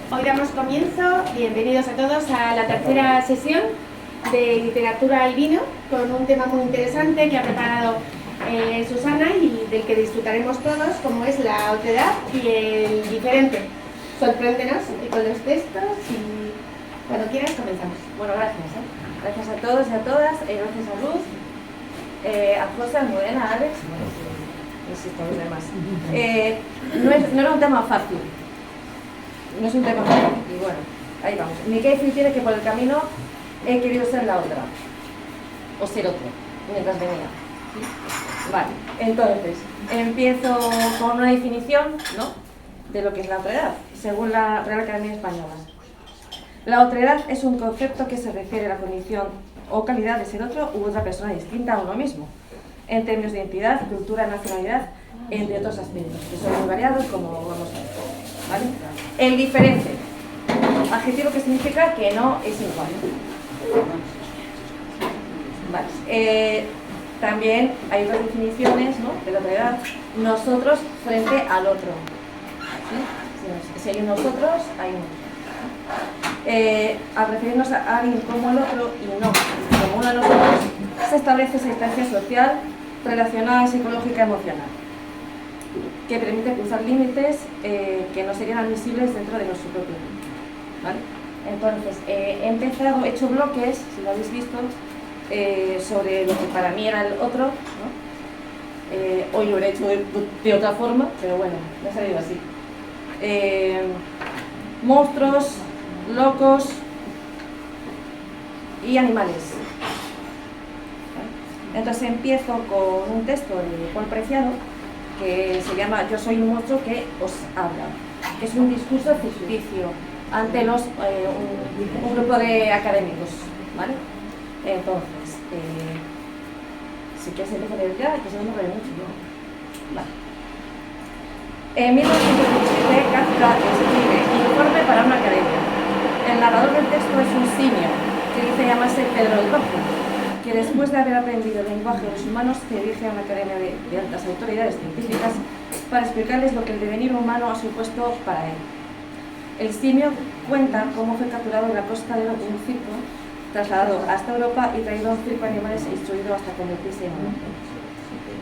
Hoy damos comienzo, bienvenidos a todos a la tercera sesión de literatura y vino, con un tema muy interesante que ha preparado Susana y del que disfrutaremos todos, como es la otredad y el diferente. Sorpréndenos con los textos y cuando quieras comenzamos. Bueno, gracias. Gracias a todos y a todas, gracias a Luz, a José, a Almudena, a Alex, insisto, a los demás. No era un tema fácil, no es un tema fácil, y bueno, ahí vamos. Ni que decir tiene que por el camino he querido ser la otra, o ser otro, mientras venía. Vale, entonces, empiezo con una definición, ¿no?, de lo que es la otredad, según la Real Academia Española. La otredad es un concepto que se refiere a la condición o calidad de ser otro u otra persona distinta a uno mismo, en términos de identidad, cultura, nacionalidad, entre otros aspectos, que son muy variados, como vamos a ver. ¿Vale? El diferente, adjetivo que significa que no es igual. Vale. También hay otras definiciones, ¿no?, de la otredad. Nosotros frente al otro. ¿Sí? Si hay un nosotros, hay un otro. Al referirnos a alguien como el otro y no como uno de nosotros, se establece esa distancia social relacional, psicológica, emocional, que permite cruzar límites que no serían admisibles dentro de nuestro propio mundo. ¿Vale? Entonces, he hecho bloques, si lo habéis visto, sobre lo que para mí era el otro, ¿no? Hoy lo he hecho de otra forma, pero bueno, me ha salido así. Monstruos, locos y animales. Entonces empiezo con un texto de Paul Preciado que se llama Yo soy un monstruo que os habla, que es un discurso ficticio ante un grupo de académicos, ¿vale? Entonces, si quieres empiezo a leer ya, que se me ríe mucho, ¿no? Vale. En 1917, Kafka escribe Informe para una academia. El narrador del texto es un simio que dice llamarse Pedro el Rojo, que después de haber aprendido el lenguaje de los humanos se dirige a una academia de altas autoridades científicas para explicarles lo que el devenir humano ha supuesto para él. El simio cuenta cómo fue capturado en la costa de un circo, trasladado hasta Europa y traído a un circo de animales e instruido hasta convertirse en mono.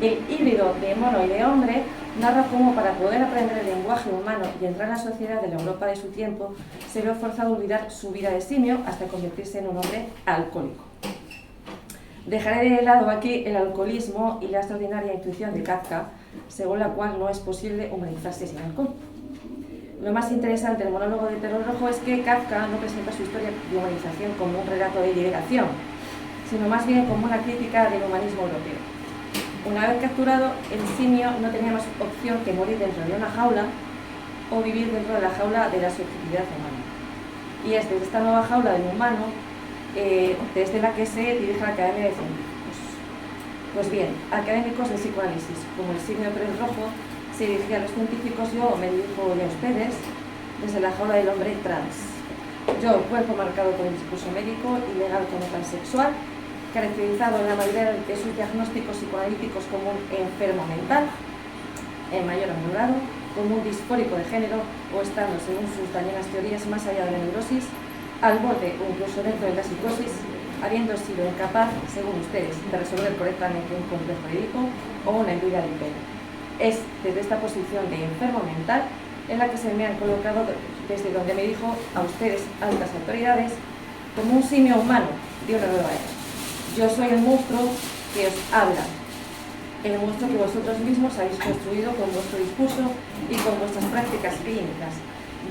El híbrido de mono y de hombre narra cómo para poder aprender el lenguaje humano y entrar en la sociedad de la Europa de su tiempo se vio forzado a olvidar su vida de simio hasta convertirse en un hombre alcohólico. Dejaré de lado aquí el alcoholismo y la extraordinaria intuición de Kafka, según la cual no es posible humanizarse sin alcohol. Lo más interesante del monólogo de Pedro Rojo es que Kafka no presenta su historia de humanización como un relato de liberación, sino más bien como una crítica del humanismo europeo. Una vez capturado, el simio no tenía más opción que morir dentro de una jaula o vivir dentro de la jaula de la subjetividad humana. Y es desde esta nueva jaula del humano desde la que se dirige a la Academia de Científicos. Pues bien, académicos de psicoanálisis, como el simio Pedro Rojo, se dirigía a los científicos, yo me dirijo a ustedes desde la jaula del hombre trans. Yo, cuerpo marcado por el discurso médico y legal como transexual, caracterizado en la mayoría de sus diagnósticos psicoanalíticos como un enfermo mental, en mayor o menor grado, como un disfórico de género o estando, según sus dañinas teorías, más allá de la neurosis, al borde o incluso dentro de la psicosis, habiendo sido incapaz, según ustedes, de resolver correctamente un complejo médico o una envidia del pelo. Es desde esta posición de enfermo mental en la que se me han colocado desde donde me dijo a ustedes, altas autoridades, como un simio humano de una nueva era. Yo soy el monstruo que os habla, el monstruo que vosotros mismos habéis construido con vuestro discurso y con vuestras prácticas clínicas.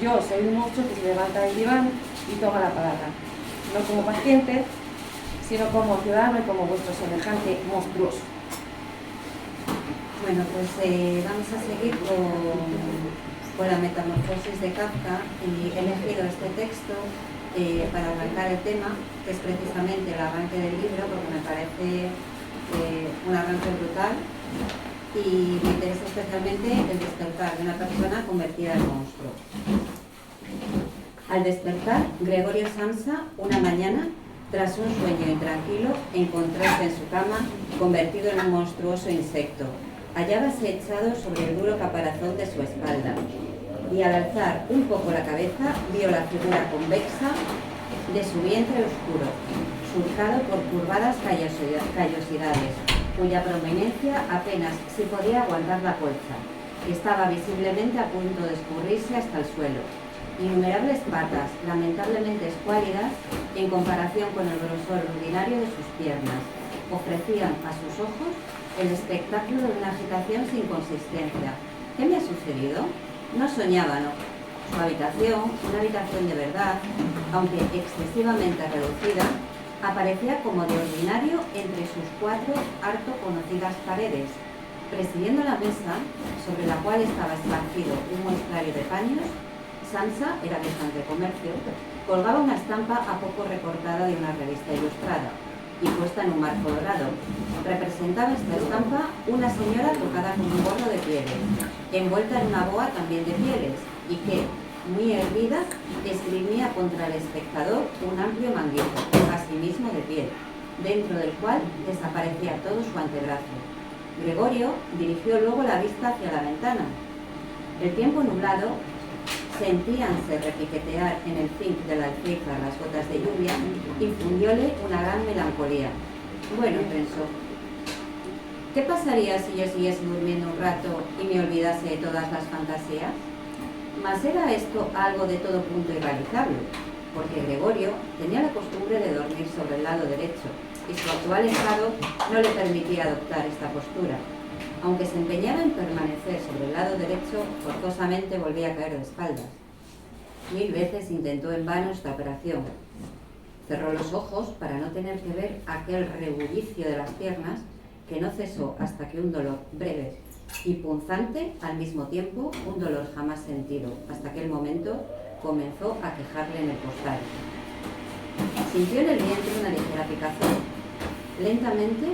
Yo soy un monstruo que se levanta del diván y toma la palabra, no como paciente, sino como ciudadano y como vuestro semejante monstruoso. Bueno, pues vamos a seguir con la metamorfosis de Kafka y he elegido este texto para arrancar el tema, que es precisamente el arranque del libro, porque me parece un arranque brutal y me interesa especialmente el despertar de una persona convertida en monstruo. Al despertar, Gregorio Samsa, una mañana, tras un sueño intranquilo, encontrarse en su cama convertido en un monstruoso insecto. Hallábase echado sobre el duro caparazón de su espalda. y al alzar un poco la cabeza vio la figura convexa de su vientre oscuro, surcado por curvadas callosidades, cuya prominencia apenas si podía aguantar la colcha, que estaba visiblemente a punto de escurrirse hasta el suelo. Innumerables patas, lamentablemente escuálidas en comparación con el grosor ordinario de sus piernas, ofrecían a sus ojos el espectáculo de una agitación sin consistencia. ¿Qué me ha sucedido? No soñaba, ¿no? Su habitación, una habitación de verdad, aunque excesivamente reducida, aparecía como de ordinario entre sus 4 harto conocidas paredes. Presidiendo la mesa, sobre la cual estaba esparcido un muestrario de paños, Sansa, era bastante comercio, colgaba una estampa a poco recortada de una revista ilustrada y puesta en un marco dorado. Representaba esta estampa una señora tocada con un gorro de pieles, envuelta en una boa también de pieles, y que, muy erguida, esgrimía contra el espectador un amplio manguito, asimismo de piel, dentro del cual desaparecía todo su antebrazo. Gregorio dirigió luego la vista hacia la ventana. El tiempo nublado, sentíanse repiquetear en el zinc de la alféizar las gotas de lluvia, infundióle una gran melancolía. Bueno, pensó, ¿qué pasaría si yo siguiese durmiendo un rato y me olvidase de todas las fantasías? Mas era esto algo de todo punto irrealizable, porque Gregorio tenía la costumbre de dormir sobre el lado derecho, y su actual estado no le permitía adoptar esta postura. Aunque se empeñaba en permanecer sobre el lado derecho, forzosamente volvía a caer de espaldas. 1000 veces intentó en vano esta operación. Cerró los ojos para no tener que ver aquel rebullicio de las piernas que no cesó hasta que un dolor breve y punzante, al mismo tiempo un dolor jamás sentido, hasta aquel momento comenzó a quejarle en el costal. Sintió en el vientre una ligera picazón. Lentamente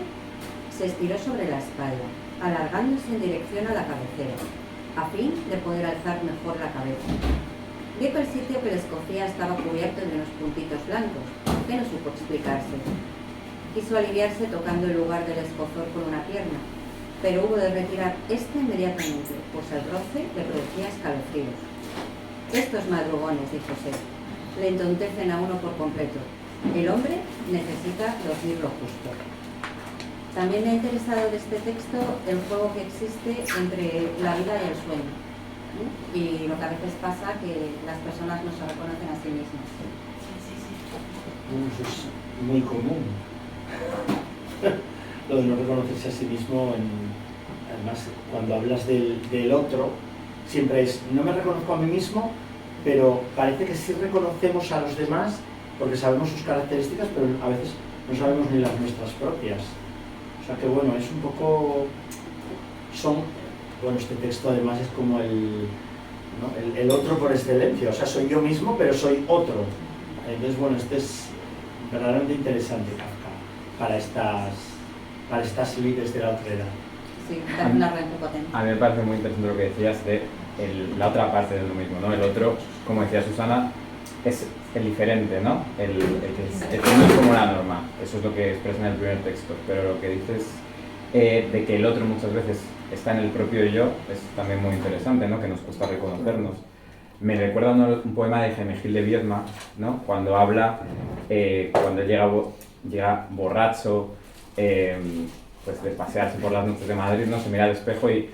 se estiró sobre la espalda, alargándose en dirección a la cabecera, a fin de poder alzar mejor la cabeza. Vio que el sitio que le escocía estaba cubierto de unos puntitos blancos, que no supo explicarse. Quiso aliviarse tocando el lugar del escozor con una pierna, pero hubo de retirar esta inmediatamente, pues el roce le producía escalofríos. Estos madrugones, díjose, le entontecen a uno por completo. El hombre necesita dormir lo justo. También me ha interesado de este texto el juego que existe entre la vida y el sueño, ¿no? Y lo que a veces pasa que las personas no se reconocen a sí mismas. Eso es muy común. Lo de no reconocerse a sí mismo, además cuando hablas del otro, siempre es, no me reconozco a mí mismo, pero parece que sí reconocemos a los demás porque sabemos sus características, pero a veces no sabemos ni las nuestras propias. O sea que bueno, es un poco, este texto además es como el otro por excelencia, o sea, soy yo mismo, pero soy otro. Entonces bueno, este es verdaderamente interesante, Kafka, para estas líderes de la otra edad. Sí, es un arranque potente. A mí me parece muy interesante lo que decías de la otra parte de lo mismo, ¿no? El otro, como decía Susana, es el diferente, ¿no? El que no es como la norma. Eso es lo que expresa en el primer texto. Pero lo que dices de que el otro muchas veces está en el propio yo es también muy interesante, ¿no? Que nos cuesta reconocernos. Me recuerda un poema de Gemegil de Viedma, ¿no? Cuando habla, cuando llega borracho, pues de pasearse por las noches de Madrid, ¿no? Se mira al espejo y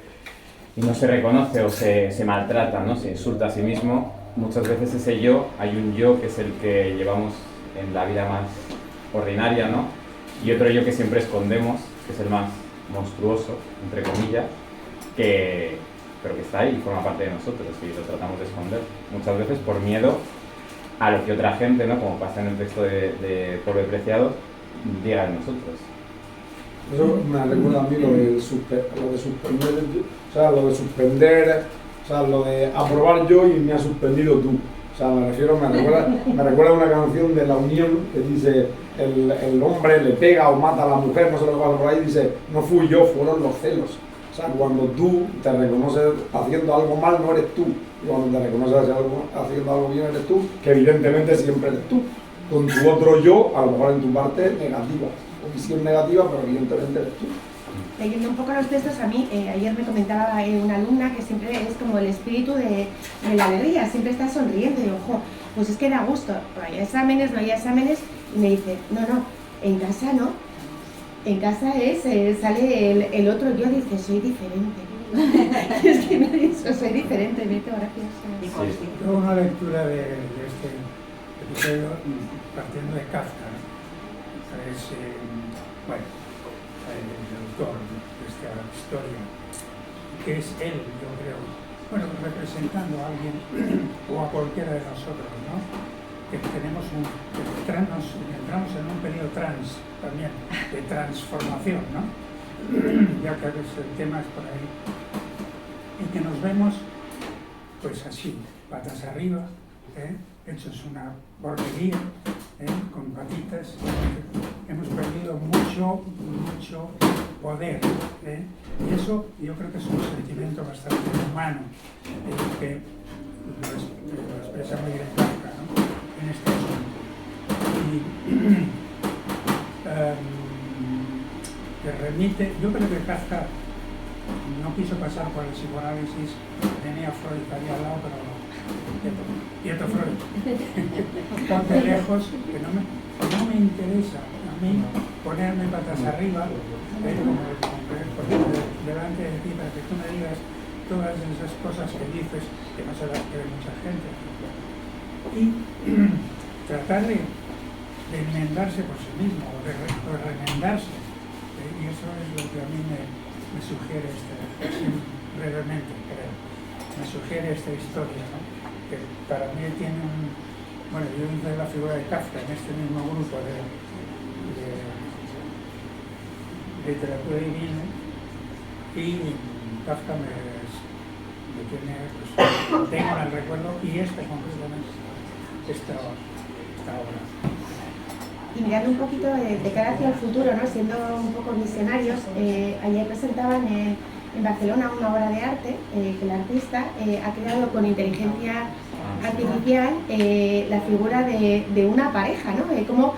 no se reconoce o se maltrata, ¿no? Se insulta a sí mismo. Muchas veces ese yo, hay un yo que es el que llevamos en la vida más ordinaria, ¿no? Y otro yo que siempre escondemos, que es el más monstruoso, entre comillas, pero que está ahí y forma parte de nosotros y lo tratamos de esconder. Muchas veces por miedo a lo que otra gente, ¿no? Como pasa en el texto de Polvo de Preciados, diga de nosotros. Eso me recuerda a mí lo de suspender, o sea, lo de aprobar yo y me ha suspendido tú. O sea, me recuerda a una canción de La Unión que dice el hombre le pega o mata a la mujer, no sé lo que pasa por ahí, dice, no fui yo, fueron los celos. O sea, cuando tú te reconoces haciendo algo mal, no eres tú. Y cuando te reconoces haciendo algo bien, eres tú, que evidentemente siempre eres tú. Con tu otro yo, a lo mejor en tu parte negativa, o visión negativa, pero evidentemente eres tú. leyendo un poco los textos, a mí, ayer me comentaba una alumna que siempre es como el espíritu de la alegría, siempre está sonriendo, y ojo, pues es que da gusto, no hay exámenes, y me dice, no, en casa no, en casa sale el otro yo, dice, soy diferente. Es que me ha dicho, soy diferente, Beto, gracias. Sí. Yo una lectura de este episodio partiendo de Kafka, es, el autor de esta historia, que es él, yo creo, representando a alguien o a cualquiera de nosotros, ¿no? Que tenemos entramos en un periodo trans también, de transformación, ¿no? Ya que el tema es por ahí, y que nos vemos pues así, patas arriba, hechos una porquería, con patitas, hemos perdido mucho poder, y eso yo creo que es un sentimiento bastante humano, que lo expresa muy bien Kafka, ¿no? En este asunto. Y que remite, yo creo que Kafka no quiso pasar por el psicoanálisis, tenía Freud ahí al lado, pero quieto Freud, ponte lejos, que no me interesa a mí ponerme patas arriba, delante de ti, para que tú me digas todas esas cosas que dices, que no se las cree mucha gente, y tratar de enmendarse por sí mismo, o de remendarse, y eso es lo que a mí me sugiere brevemente, creo, me sugiere esta historia, ¿no? Que para mí tiene yo hice la figura de Kafka en este mismo grupo de literatura divina, y Kafka me tiene, pues, tengo en el recuerdo, y concretamente esta obra. Y mirando un poquito de cara hacia el futuro, ¿no? Siendo un poco visionarios, ayer presentaban en Barcelona una obra de arte que el artista ha creado con inteligencia artificial la figura de una pareja, ¿no? Cómo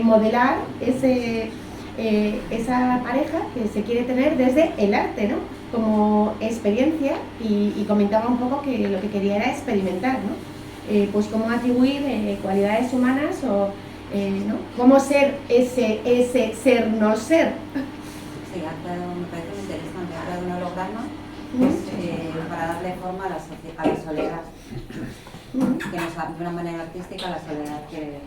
modelar esa pareja que se quiere tener desde el arte, ¿no? Como experiencia, y comentaba un poco que lo que quería era experimentar, ¿no? Pues cómo atribuir cualidades humanas o ¿no? Cómo ser ese ser no ser. Sí, me parece muy interesante, ha creado un holograma pues, para darle forma a la soledad, que de una manera artística, la soledad que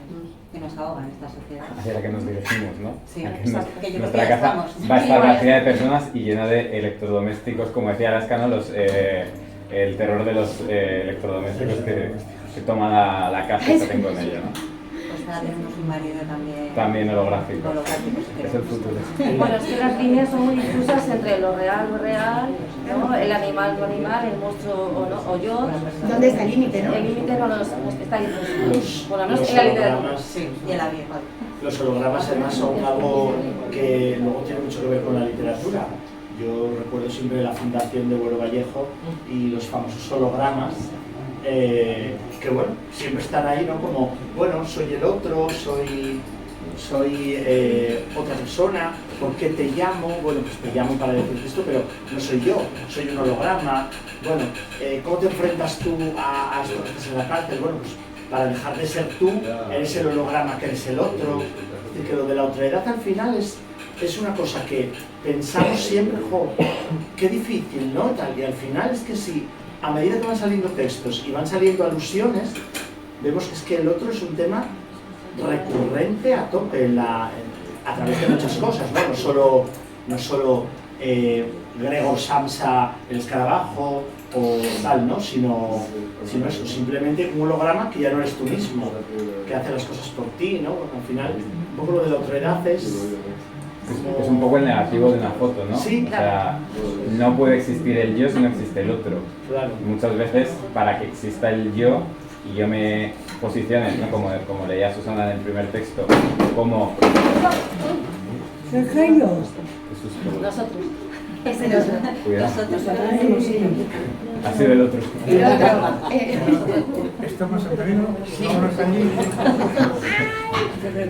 nos ahoga en esta sociedad. Hacia la que nos dirigimos, ¿no? Sí, Que yo creo nuestra que casa estamos. va a estar vacía de personas y llena de electrodomésticos, como decía Lascano, el terror de los electrodomésticos que toman la casa y se hacen con ello, ¿no? Pues tenemos un marido también holográfico. Es el futuro. Bueno, es que las líneas son muy difusas entre lo real, ¿no? El animal, el monstruo o yo. ¿Dónde está el límite, no? El límite no está difuso. Bueno, no Los es en la literatura. hologramas, Sí, y el avión. los hologramas además son algo que luego tiene mucho que ver con la literatura. Yo recuerdo siempre la fundación de Vuelo Vallejo y los famosos hologramas, que bueno, siempre están ahí, ¿no? Como, bueno, soy el otro, soy otra persona, ¿por qué te llamo? Bueno, pues te llamo para decirte esto, pero no soy yo, soy un holograma. Bueno, ¿cómo te enfrentas tú a esto que estás en la cárcel? Bueno, pues para dejar de ser tú, eres el holograma que eres el otro. Es decir, que lo de la otredad al final es una cosa que pensamos siempre, jo, qué difícil, ¿no? Y al final es que si a medida que van saliendo textos y van saliendo alusiones, vemos que es que el otro es un tema recurrente a tope a través de muchas cosas, ¿no? No solo Gregor Samsa, el escarabajo o tal, ¿no? Sino eso, simplemente un holograma que ya no eres tú mismo, que hace las cosas por ti, ¿no? Al final, un poco lo de la otredad es un poco el negativo de una foto, ¿no? Sí, o sea, no puede existir el yo si no existe el otro. claro. Muchas veces, para que exista el yo y yo me posicione, ¿no? como leía Susana en el primer texto, como... Nosotros. Ese no. Cuidado. Nosotros Ha sido el otro. El otro. Estamos en peligro, vámonos allí.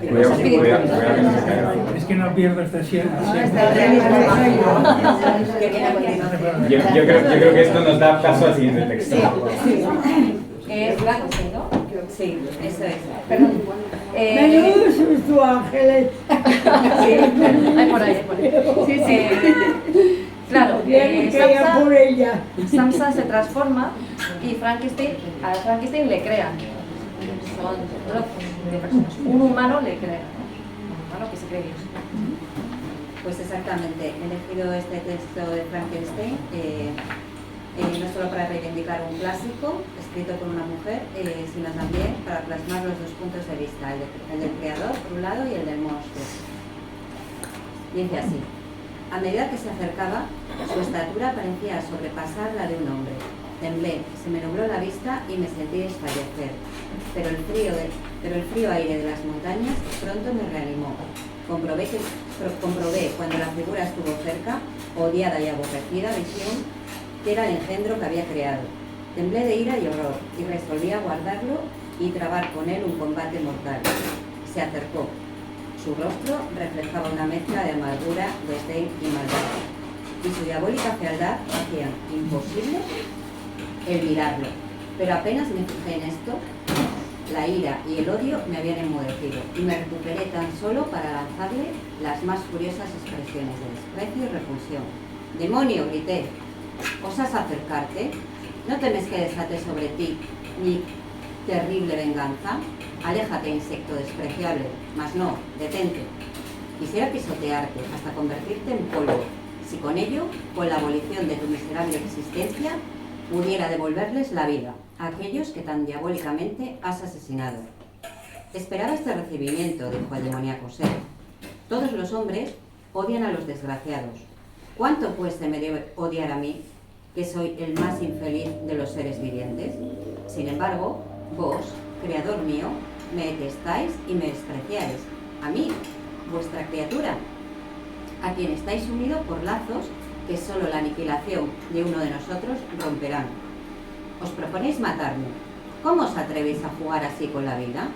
Cuidado, cuidado, que no se caiga. Es que no pierdo esta sierra. Yo creo que esto nos da paso al siguiente texto. Es blanco, ¿sí, no? Sí, eso es. Perdón. Menudo susto, Ángeles. Sí, hay por ahí. Sí, sí. Claro, Bien, que ella por ella. Samsa se transforma y a Frankenstein le crean. Son trozos de personas. Un humano le crea, ¿no? Un humano que se cree Dios. Pues exactamente, he elegido este texto de Frankenstein no solo para reivindicar un clásico escrito por una mujer, sino también para plasmar los dos puntos de vista, el del creador por un lado y el del monstruo. Dice así: a medida que se acercaba, su estatura parecía sobrepasar la de un hombre. Temblé, se me nubló la vista y me sentí desfallecer, pero el frío aire de las montañas pronto me reanimó. Comprobé cuando la figura estuvo cerca, odiada y aborrecida visión, que era el engendro que había creado. Temblé de ira y horror y resolví aguardarlo y trabar con él un combate mortal. Se acercó. Su rostro reflejaba una mezcla de amargura, desdén y maldad, y su diabólica fealdad hacía imposible el mirarlo. Pero apenas me fijé en esto, la ira y el odio me habían enmudecido y me recuperé tan solo para lanzarle las más furiosas expresiones de desprecio y repulsión. ¡Demonio!, grité. ¿Osas acercarte? ¿No temes que desate sobre ti mi terrible venganza? Aléjate, insecto despreciable, mas no, detente. Quisiera pisotearte hasta convertirte en polvo, si con ello, con la abolición de tu miserable existencia, pudiera devolverles la vida a aquellos que tan diabólicamente has asesinado. Esperaba este recibimiento, dijo el demoníaco ser. Todos los hombres odian a los desgraciados. ¿Cuánto pues se me debe odiar a mí, que soy el más infeliz de los seres vivientes? Sin embargo, vos, creador mío, me detestáis y me despreciáis. A mí, vuestra criatura, a quien estáis unidos por lazos que solo la aniquilación de uno de nosotros romperán. Os proponéis matarme. ¿Cómo os atrevéis a jugar así con la vida?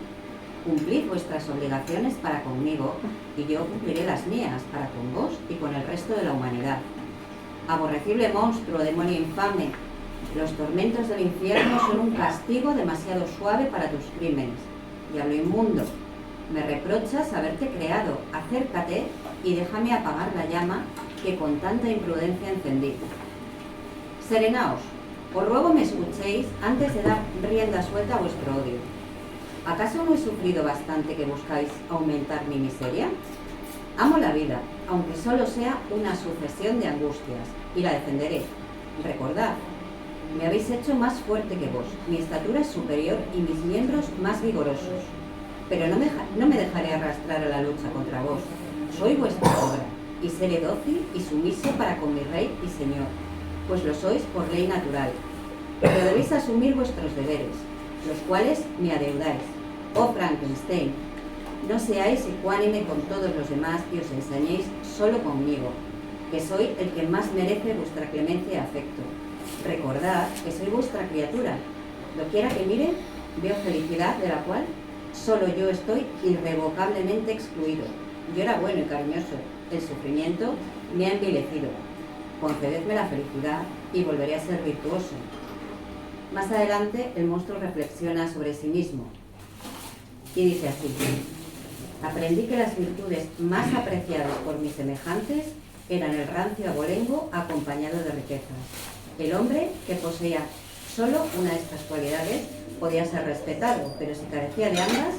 Cumplid vuestras obligaciones para conmigo y yo cumpliré las mías para con vos y con el resto de la humanidad. Aborrecible monstruo, demonio infame, los tormentos del infierno son un castigo demasiado suave para tus crímenes. Diablo inmundo, me reprochas haberte creado. Acércate y déjame apagar la llama que con tanta imprudencia encendí. Serenaos, os ruego me escuchéis antes de dar rienda suelta a vuestro odio. ¿Acaso no he sufrido bastante que buscáis aumentar mi miseria? Amo la vida, aunque solo sea una sucesión de angustias, y la defenderé. Recordad, me habéis hecho más fuerte que vos, mi estatura es superior y mis miembros más vigorosos. Pero no me dejaré arrastrar a la lucha contra vos. Soy vuestra obra, y seré dócil y sumiso para con mi rey y señor, pues lo sois por ley natural. Pero debéis asumir vuestros deberes, los cuales me adeudáis. Oh Frankenstein, no seáis ecuánime con todos los demás y os ensañéis solo conmigo, que soy el que más merece vuestra clemencia y afecto. Recordad que soy vuestra criatura. Doquiera que mire, veo felicidad de la cual solo yo estoy irrevocablemente excluido. Yo era bueno y cariñoso. El sufrimiento me ha envilecido. Concededme la felicidad y volveré a ser virtuoso. Más adelante, el monstruo reflexiona sobre sí mismo y dice así: aprendí que las virtudes más apreciadas por mis semejantes eran el rancio abolengo acompañado de riquezas. El hombre que poseía solo una de estas cualidades podía ser respetado, pero si carecía de ambas,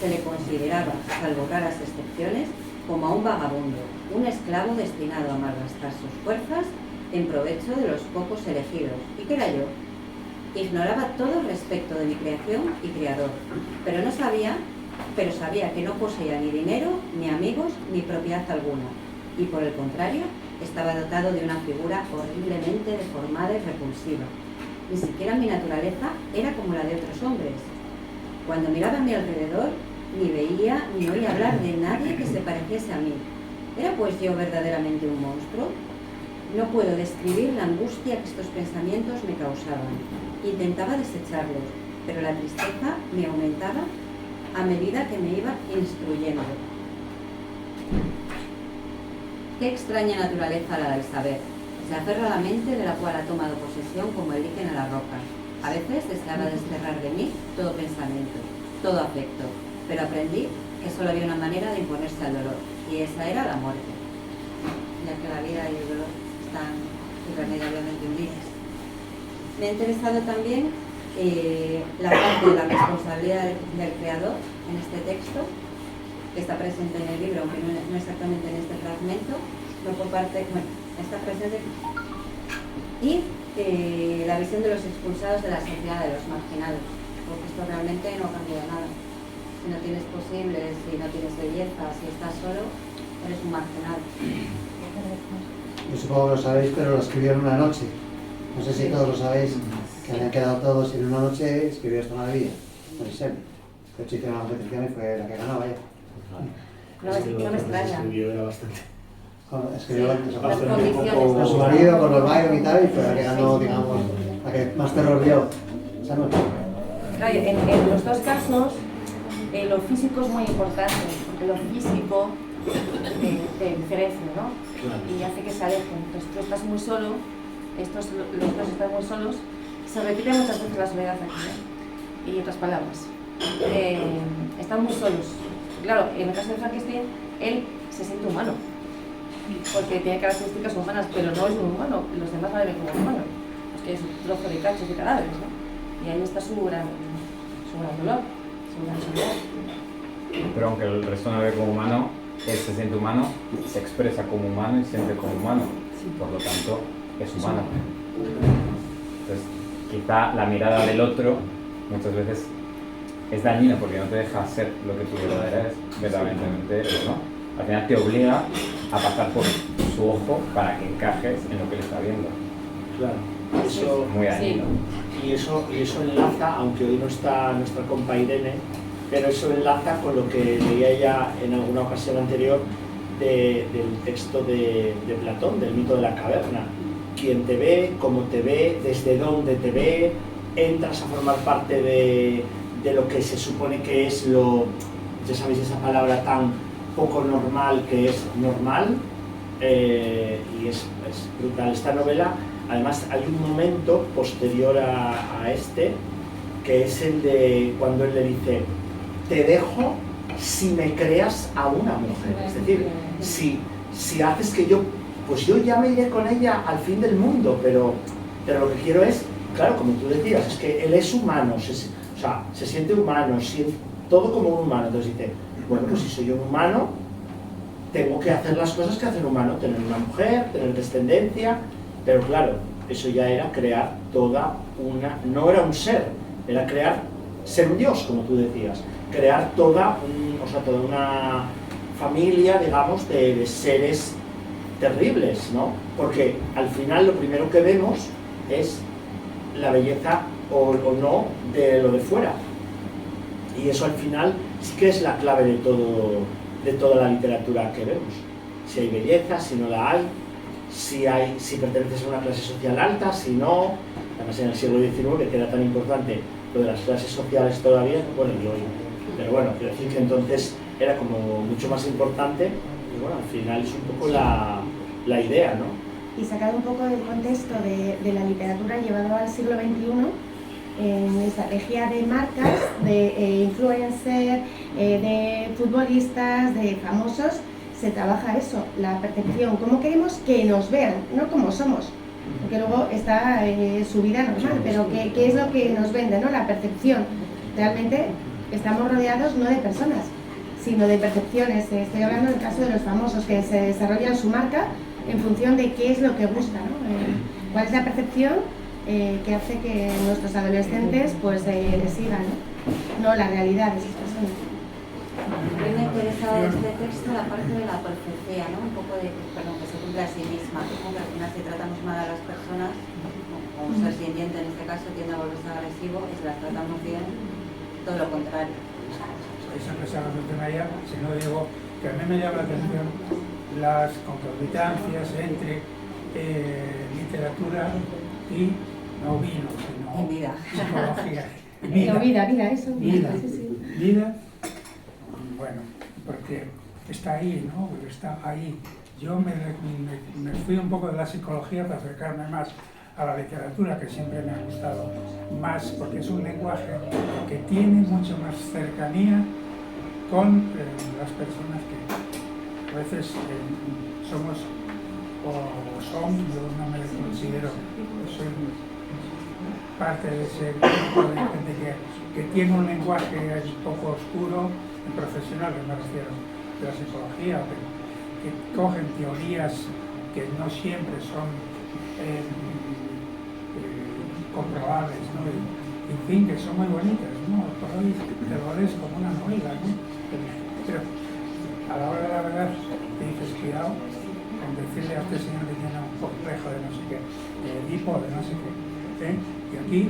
se le consideraba, salvo raras excepciones, como a un vagabundo, un esclavo destinado a malgastar sus fuerzas en provecho de los pocos elegidos. ¿Y qué era yo? Ignoraba todo respecto de mi creación y creador, pero sabía que no poseía ni dinero, ni amigos, ni propiedad alguna, y por el contrario, estaba dotado de una figura horriblemente deformada y repulsiva. Ni siquiera mi naturaleza era como la de otros hombres. Cuando miraba a mi alrededor, ni veía ni oía hablar de nadie que se pareciese a mí. ¿Era pues yo verdaderamente un monstruo? No puedo describir la angustia que estos pensamientos me causaban. Intentaba desecharlos, pero la tristeza me aumentaba a medida que me iba instruyendo. Qué extraña naturaleza la del saber. Se aferra a la mente de la cual ha tomado posesión como el líquen a la roca. A veces deseaba desterrar de mí todo pensamiento, todo afecto, pero aprendí que solo había una manera de imponerse al dolor, y esa era la muerte, ya que la vida y el dolor están irremediablemente unidas. Me ha interesado también la parte de la responsabilidad del creador en este texto, que está presente en el libro, aunque no exactamente en este fragmento, no por parte, bueno, está presente, y la visión de los expulsados de la sociedad, de los marginados, porque esto realmente no cambia nada. Si no tienes posibles, si no tienes belleza, si estás solo, eres un marginado. Yo supongo que lo sabéis, pero lo escribió en una noche. No sé si todos lo sabéis, que habían quedado todos en una noche, escribió esta maravilla, Morisel. De hecho hicieron una competición y fue la que ganó, vaya. No me extraña. Era bastante. Escribió Las condiciones. con su marido, con los Byron y tal, y fue la que ganó, digamos, la que más terror dio esa noche. Claro, en los dos casos, lo físico es muy importante, porque lo físico te diferencia, ¿no? Claro. Y hace que se alejen. Entonces tú estás muy solo, los dos están muy solos, se repite muchas veces la soledad aquí, ¿no? Y otras palabras. Están muy solos. Claro, en el caso de Frankenstein, él se siente humano, porque tiene características humanas, pero no es un humano, los demás no le ven como humanos, que es un trozo de cachos y cadáveres, ¿no? Y ahí está su gran dolor, su gran soledad. Pero aunque el resto no lo ve como humano, él se siente humano, se expresa como humano y siente como humano. Por lo tanto, es humano. Entonces, quizá la mirada del otro muchas veces es dañina porque no te deja ser lo que tú verdaderamente eres, ¿no? Al final te obliga a pasar por su ojo para que encajes en lo que él está viendo. Claro. Eso, Muy dañino. y eso enlaza, aunque hoy no está nuestra compa Irene, pero eso enlaza con lo que leía ella en alguna ocasión anterior del texto de Platón, del mito de la caverna. Quién te ve, cómo te ve, desde dónde te ve, entras a formar parte de lo que se supone que es lo, ya sabéis esa palabra tan poco normal que es normal, y es brutal esta novela. Además hay un momento posterior a este, que es el de cuando él le dice: te dejo si me creas a una mujer. Es decir, si haces que yo, pues yo ya me iré con ella al fin del mundo, pero lo que quiero es, claro, como tú decías, es que él es humano, se siente humano, siente todo como un humano. Entonces dice, bueno, pues si soy un humano, tengo que hacer las cosas que hace un humano, tener una mujer, tener descendencia, pero claro, eso ya era crear toda una, no era un ser, era ser un dios, como tú decías, crear toda una familia, digamos, de seres terribles, ¿no? Porque al final lo primero que vemos es la belleza o no de lo de fuera, y eso al final sí que es la clave de toda la literatura que vemos. Si hay belleza, si no la hay, si perteneces a una clase social alta, si no. Además en el siglo XIX, que era tan importante lo de las clases sociales todavía, bueno, y hoy, pero bueno, quiero decir que entonces era como mucho más importante, y bueno, al final es un poco la idea, ¿no? Y sacado un poco del contexto de la literatura llevado al siglo XXI, en estrategia de marcas, de influencer, de futbolistas, de famosos, se trabaja eso, la percepción, cómo queremos que nos vean, no cómo somos, porque luego está su vida normal, pero qué es lo que nos vende, ¿no? La percepción. Realmente estamos rodeados no de personas, sino de percepciones. Estoy hablando del caso de los famosos que se desarrollan su marca en función de qué es lo que gusta, ¿no? Cuál es la percepción que hace que nuestros adolescentes pues les sigan, ¿no? No la realidad de esas personas. A mí me interesa de este texto la parte de la profecía, ¿no? Un poco de que se cumple a sí misma, como que al final si tratamos mal a las personas, como un ser sintiente en este caso tiende a volverse agresivo, y si las tratamos bien, todo lo contrario. Siempre se habla del tema ya, si no digo que a mí me llama la atención las concorditancias entre literatura y no vino, sino Y vida. psicología. No, vida, eso. Vida. Sí, sí. Vida, bueno, porque está ahí, ¿no? Está ahí. Yo me fui un poco de la psicología para acercarme más a la literatura, que siempre me ha gustado más, porque es un lenguaje que tiene mucho más cercanía con las personas que a veces somos o son, yo no me considero, soy parte de ese grupo de gente que tiene un lenguaje un poco oscuro, en profesionales me refiero, de la psicología, que cogen teorías que no siempre son comprobables, ¿no? Y, en fin, que son muy bonitas, ¿no? Por hoy te lo lees como una novela, ¿no? Pero a la hora de la verdad te dices, cuidado con decirle a este señor que tiene un complejo de no sé qué, de Edipo, de no sé qué, ¿eh? Y aquí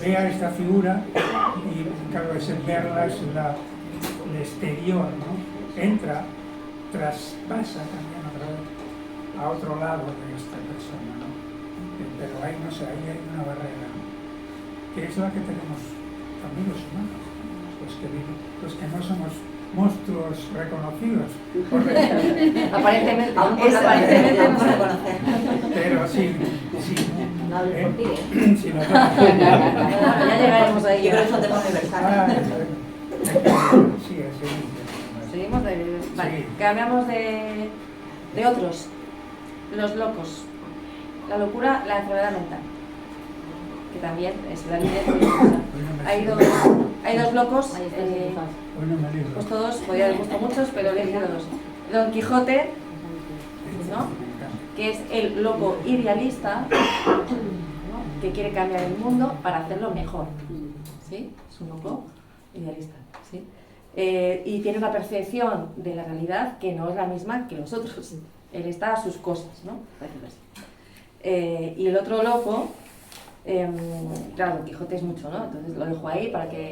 vea esta figura y claro, ese verla es el exterior, ¿no? Entra, traspasa también otra vez a otro lado de esta persona, ¿no? Pero ahí, no sé, ahí hay una barrera, ¿no? Que es la que tenemos también los humanos, los que no somos monstruos reconocidos. Aparentemente, Aparentemente no se conoce. Pero sí, No hables por ti, sí, no, ya llegaremos ahí. Yo creo que es un tema universal. Sí, sí. Seguimos de... Vale, Sí. cambiamos de otros. Los locos. La locura, la enfermedad mental. Que también es la línea muy famosa. Hay dos locos, Bueno, me libro. pues todos, podría haber puesto muchos, pero he elegido dos. Don Quijote, ¿no? Que es el loco idealista, ¿no? Que quiere cambiar el mundo para hacerlo mejor. ¿Sí? Es un loco idealista. ¿Sí? Y tiene una percepción de la realidad que no es la misma que los otros. Él está a sus cosas, ¿no? Por decirlo así. Y el otro loco, claro, Don Quijote es mucho, ¿no? Entonces lo dejo ahí para que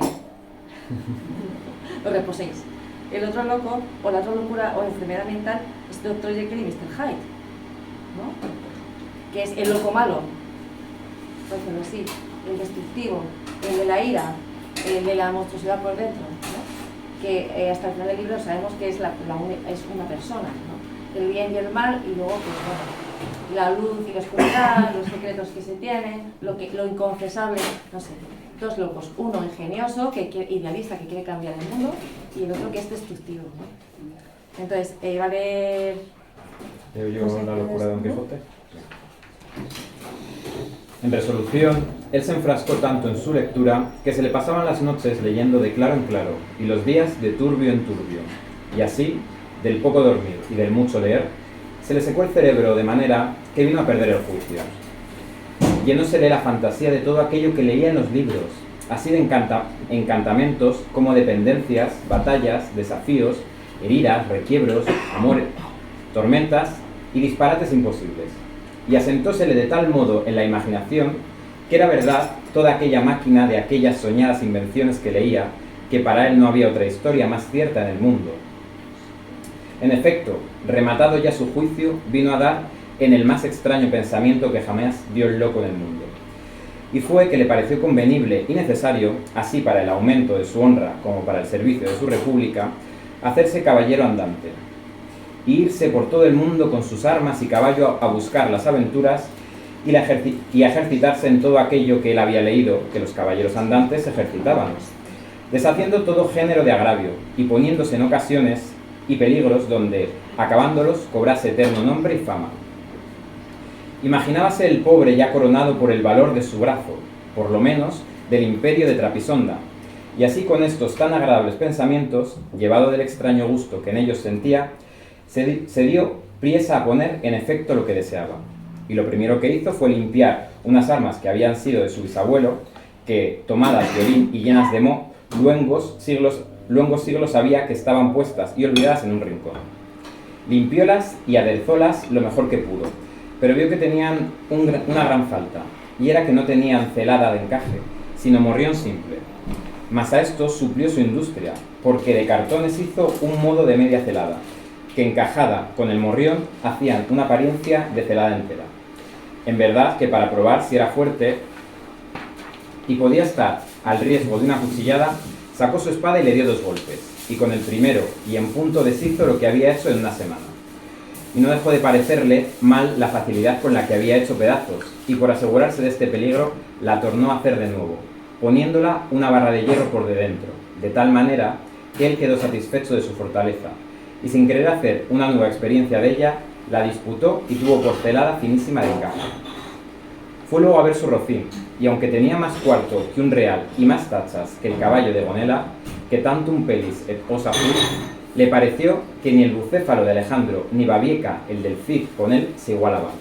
lo reposéis. El otro loco, o la otra locura o enfermedad mental, es Dr. Jekyll y Mr. Hyde, ¿no? Que es el loco malo, por decirlo así, el destructivo, el de la ira, el de la monstruosidad por dentro, ¿no? Que hasta el final del libro sabemos que es una persona, ¿no? El bien y el mal, y luego pues, bueno, la luz y la oscuridad, los secretos que se tienen, lo inconfesable, no sé. Dos locos, uno ingenioso, idealista, que quiere cambiar el mundo, y el otro que es destructivo, ¿no? Entonces, va a leer... ¿Leo yo la locura de Don Quijote? En resolución, él se enfrascó tanto en su lectura que se le pasaban las noches leyendo de claro en claro y los días de turbio en turbio. Y así, del poco dormir y del mucho leer, se le secó el cerebro de manera que vino a perder el juicio. Llenósele la fantasía de todo aquello que leía en los libros, así de encantamentos como dependencias, batallas, desafíos, heridas, requiebros, amores, tormentas y disparates imposibles. Y asentósele de tal modo en la imaginación que era verdad toda aquella máquina de aquellas soñadas invenciones que leía, que para él no había otra historia más cierta en el mundo. En efecto, rematado ya su juicio, vino a dar en el más extraño pensamiento que jamás dio el loco en el mundo. Y fue que le pareció convenible y necesario, así para el aumento de su honra como para el servicio de su república, hacerse caballero andante, e irse por todo el mundo con sus armas y caballo a buscar las aventuras y a ejercitarse en todo aquello que él había leído que los caballeros andantes ejercitaban, deshaciendo todo género de agravio y poniéndose en ocasiones y peligros donde, acabándolos, cobrase eterno nombre y fama. Imaginábase el pobre ya coronado por el valor de su brazo, por lo menos del imperio de Trapisonda, y así con estos tan agradables pensamientos, llevado del extraño gusto que en ellos sentía, se dio priesa a poner en efecto lo que deseaba. Y lo primero que hizo fue limpiar unas armas que habían sido de su bisabuelo, que, tomadas de orín y llenas de moho, luengos siglos sabía que estaban puestas y olvidadas en un rincón. Limpiólas y aderezólas lo mejor que pudo, pero vio que tenían una gran falta, y era que no tenían celada de encaje, sino morrión simple. Mas a esto suplió su industria, porque de cartones hizo un modo de media celada, que encajada con el morrión hacían una apariencia de celada entera. En verdad que para probar si era fuerte y podía estar al riesgo de una cuchillada, sacó su espada y le dio 2 golpes, y con el primero y en punto deshizo lo que había hecho en una semana. Y no dejó de parecerle mal la facilidad con la que había hecho pedazos, y por asegurarse de este peligro, la tornó a hacer de nuevo, poniéndola una barra de hierro por de dentro, de tal manera que él quedó satisfecho de su fortaleza, y sin querer hacer una nueva experiencia de ella, la disputó y tuvo por celada finísima de encaje. Fue luego a ver su rocín, y aunque tenía más cuarto que un real y más tachas que el caballo de Gonela, que tantum pelis et osa fur, le pareció que ni el bucéfalo de Alejandro ni Babieca, el del Cid, con él se igualaban.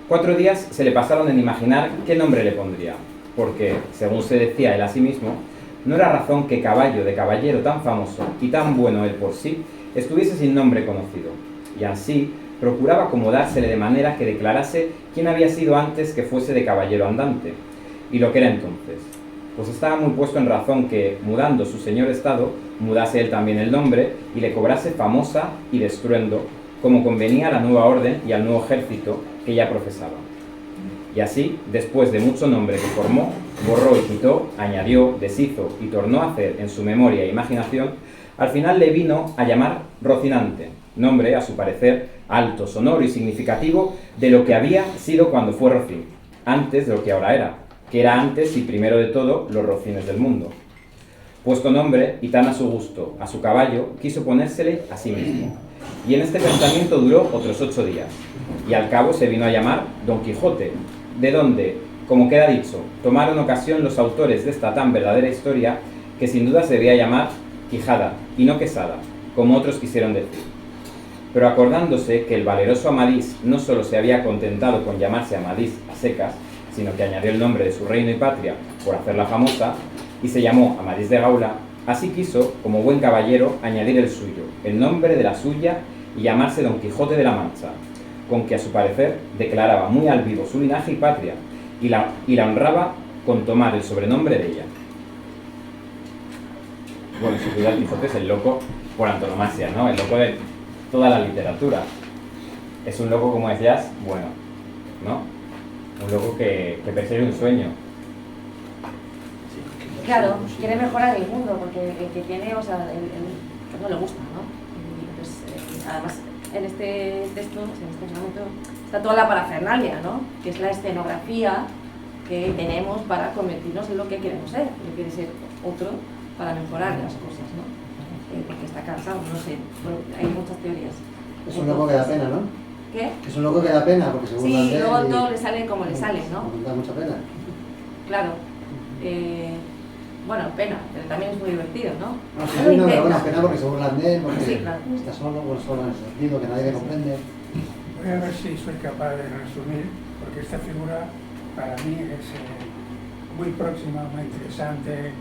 4 días se le pasaron en imaginar qué nombre le pondría, porque, según se decía él a sí mismo, no era razón que caballo de caballero tan famoso y tan bueno él por sí estuviese sin nombre conocido, y así procuraba acomodársele de manera que declarase quién había sido antes que fuese de caballero andante, y lo que era entonces, pues estaba muy puesto en razón que, mudando su señor estado, mudase él también el nombre y le cobrase famosa y de estruendo, como convenía a la nueva orden y al nuevo ejército que ya profesaba. Y así, después de mucho nombre que formó, borró y quitó, añadió, deshizo y tornó a hacer en su memoria e imaginación, al final le vino a llamar Rocinante, nombre, a su parecer, alto, sonoro y significativo de lo que había sido cuando fue Rocín, antes de lo que ahora era, que era antes y primero de todo los rocines del mundo. Puesto nombre, y tan a su gusto, a su caballo, quiso ponérsele a sí mismo. Y en este pensamiento duró otros 8 días, y al cabo se vino a llamar Don Quijote, de donde, como queda dicho, tomaron ocasión los autores de esta tan verdadera historia, que sin duda se debía llamar Quijada, y no Quesada, como otros quisieron decir. Pero acordándose que el valeroso Amadís no solo se había contentado con llamarse Amadís a secas, sino que añadió el nombre de su reino y patria por hacerla famosa, y se llamó Amadís de Gaula, así quiso, como buen caballero, añadir el suyo, el nombre de la suya, y llamarse Don Quijote de la Mancha, con que a su parecer declaraba muy al vivo su linaje y patria, y la honraba con tomar el sobrenombre de ella. Bueno, sin duda el Quijote es el loco por antonomasia, ¿no? El loco de toda la literatura. Es un loco, como decías, bueno, ¿no? Un loco que persigue un sueño. Claro, quiere mejorar el mundo, porque el que tiene, o sea, que no le gusta, ¿no? Y pues, además, en este texto, en este momento, está toda la parafernalia, ¿no? Que es la escenografía que tenemos para convertirnos en lo que queremos ser. Él quiere ser otro para mejorar las cosas, ¿no? Porque está cansado, no sé, bueno, hay muchas teorías. Es un loco que da pena, ¿no? ¿Qué? Es un loco que da pena, porque se burlan Sí, de él luego y- todo le sale como le sale, ¿no? Da mucha pena. Claro. Bueno, pena, pero también es muy divertido, ¿no? No, sí, Lo no, pero intenta. bueno, pena porque se burlan de él, porque Sí, claro. está solo, pues solo en ese sentido, que nadie le comprende. Voy a ver si soy capaz de resumir, porque esta figura para mí es muy próxima, muy interesante.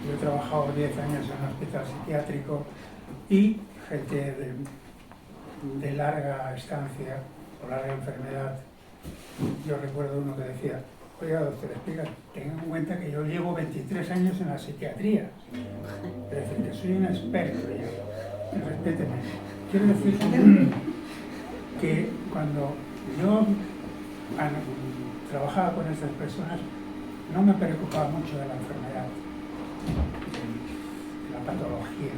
Yo he trabajado 10 años en un hospital psiquiátrico y gente de larga estancia o larga enfermedad. Yo recuerdo uno que decía: oiga, doctor Espiga, tenga en cuenta que yo llevo 23 años en la psiquiatría. Es decir, que soy un experto ya. Respéteme. Quiero decir que cuando yo trabajaba con estas personas, no me preocupaba mucho de la enfermedad, de la patología.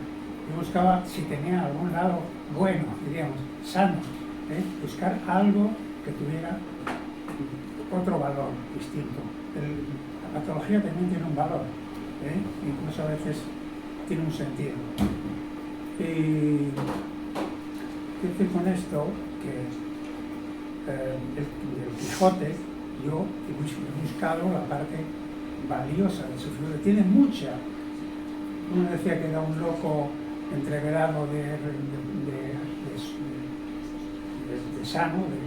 Yo buscaba si tenía algún lado bueno, diríamos, sano, buscar algo que tuviera otro valor distinto. La patología también tiene un valor, incluso a veces tiene un sentido. Y quiero decir con esto que el Quijote, yo he buscado la parte valiosa de su figura. Tiene mucha. Uno decía que era un loco entreverado de sano, me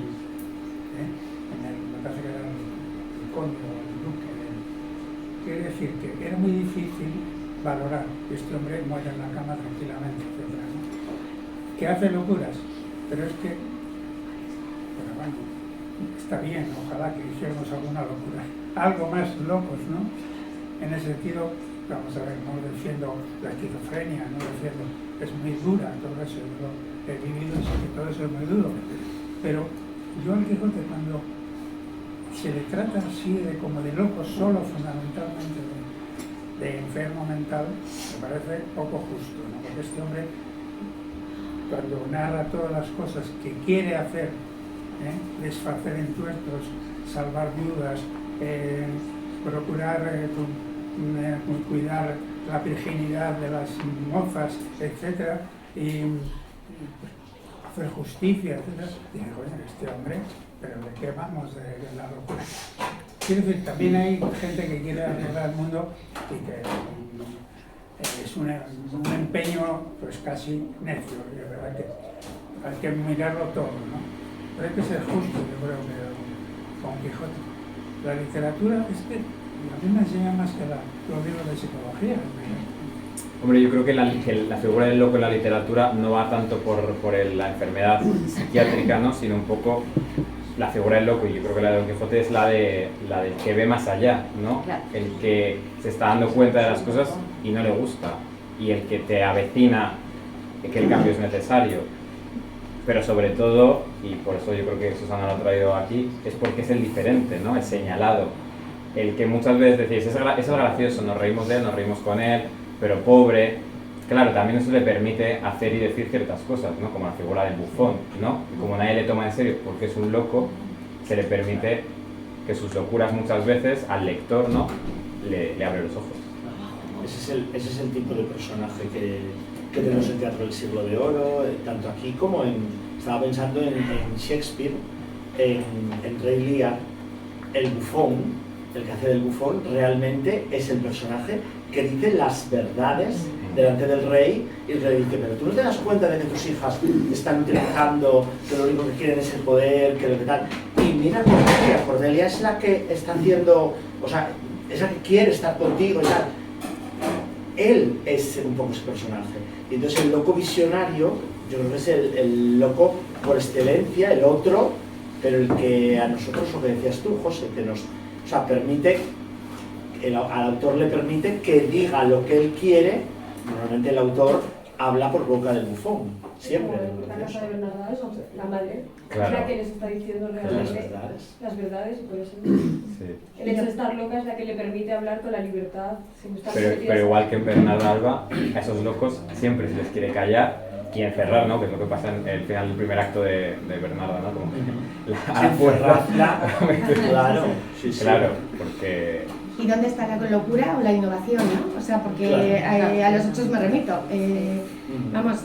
parece que era el conde o el duque. Quiere decir que era muy difícil valorar que este hombre muere en la cama tranquilamente, etc., ¿no? Que hace locuras, pero es que, bueno, está bien, ojalá que hiciéramos alguna locura, algo más locos, ¿no? En ese sentido, vamos a ver, no defiendo la esquizofrenia, no defiendo, es muy dura todo eso, he vivido, sé que todo eso es muy duro. Pero yo al Quijote, cuando se le trata así de como de loco solo, fundamentalmente de enfermo mental, me parece poco justo, ¿no? Porque este hombre, cuando narra todas las cosas que quiere hacer, desfacer entuertos, salvar viudas, procurar cuidar la virginidad de las mozas, etc., y hacer justicia, etc., dije, bueno, este hombre, pero ¿de qué vamos? De la locura. Quiero decir, también hay gente que quiere arreglar el mundo y que es un empeño pues casi necio, y es verdad que hay que mirarlo todo, ¿no? Pero hay que ser justo, yo creo que con Quijote. La literatura es que a mí me enseña más que los libros de psicología. Hombre, yo creo que la figura del loco en la literatura no va tanto por la enfermedad psiquiátrica, ¿no? Sino un poco la figura del loco, y yo creo que la de Don Quijote es la del que ve más allá, ¿no? Claro. El que se está dando cuenta de las cosas y no le gusta, y el que te avecina que el cambio es necesario. Pero sobre todo, y por eso yo creo que Susana lo ha traído aquí, es porque es el diferente, ¿no? El señalado, el que muchas veces decís, eso es gracioso, nos reímos de él, nos reímos con él, pero pobre. Claro, también eso le permite hacer y decir ciertas cosas, ¿no? Como la figura del bufón, ¿no? Y como nadie le toma en serio porque es un loco, se le permite que sus locuras muchas veces al lector, ¿no? le abre los ojos. Ese es el tipo de personaje que tenemos en Teatro del Siglo de Oro, tanto aquí como estaba pensando en Shakespeare, en Rey Lear. El bufón, el que hace del bufón, realmente es el personaje que dice las verdades delante del rey, y el rey dice, pero tú no te das cuenta de que tus hijas están utilizando, que lo único que quieren es el poder, que lo que tal. Y mira a Cordelia es la que está haciendo, o sea, es la que quiere estar contigo y tal. Él es un poco ese personaje. Y entonces el loco visionario, yo creo que es el loco por excelencia, el otro, pero el que a nosotros, lo que decías tú, José, que nos, o sea, permite, al autor le permite que diga lo que él quiere. Normalmente el autor habla por boca del bufón, siempre. La casa de Bernarda es la madre, Claro. es la que les está diciendo realmente las verdades, y por eso Sí. el hecho de estar loca es la que le permite hablar con la libertad sin estar Pero igual que en Bernardo Alba, a esos locos siempre se les quiere callar y encerrar, ¿no? Que es lo que pasa en el final del primer acto de Bernardo, ¿no? Como a la fuerza. Claro, sí, sí. Claro, porque... ¿Y dónde está la locura o la innovación, no? O sea, porque a los hechos me remito. Vamos,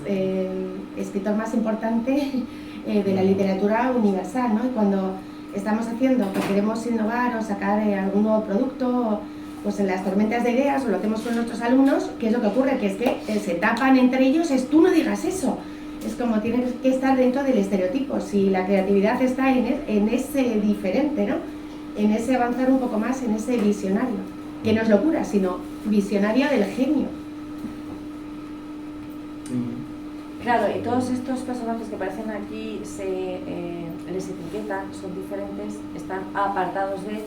escritor más importante de la literatura universal, ¿no? Y cuando estamos haciendo que queremos innovar o sacar algún nuevo producto, pues en las tormentas de ideas, o lo hacemos con nuestros alumnos, ¿qué es lo que ocurre? Que es que se tapan entre ellos, es tú no digas eso. Es como tienes que estar dentro del estereotipo. Si la creatividad está en ese diferente, ¿no? En ese avanzar un poco más, en ese visionario, que no es locura, sino visionario del genio. Claro, y todos estos personajes que aparecen aquí les etiquetan, son diferentes, están apartados de...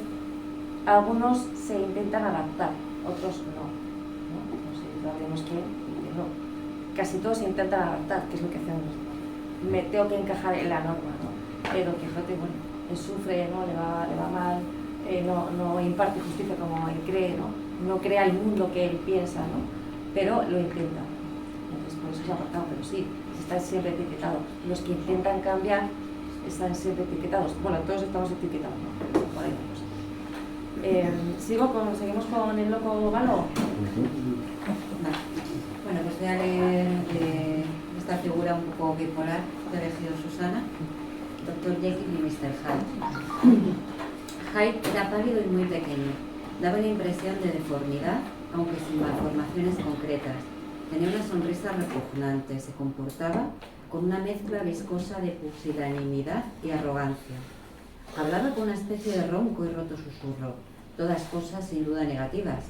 Algunos se intentan adaptar, otros no. No sé, sabemos que no. Casi todos se intentan adaptar, que es lo que hacemos. Me tengo que encajar en la norma, ¿no? Don Quijote, bueno, él sufre, ¿no? Le va mal, no imparte justicia como él cree, no crea el mundo que él piensa, ¿no? Pero lo intenta. Entonces por eso es apartado, pero sí, están siempre etiquetados. Los que intentan cambiar están siempre etiquetados. Bueno, todos estamos etiquetados, ¿no? Por ahí la cosa. Seguimos con el loco malo. Bueno, pues voy a leer esta figura un poco bipolar que ha elegido Susana. Dr. Jekyll y Mr. Hyde. Hyde era pálido y muy pequeño. Daba la impresión de deformidad, aunque sin malformaciones concretas. Tenía una sonrisa repugnante, se comportaba con una mezcla viscosa de pusilanimidad y arrogancia. Hablaba con una especie de ronco y roto susurro, todas cosas sin duda negativas,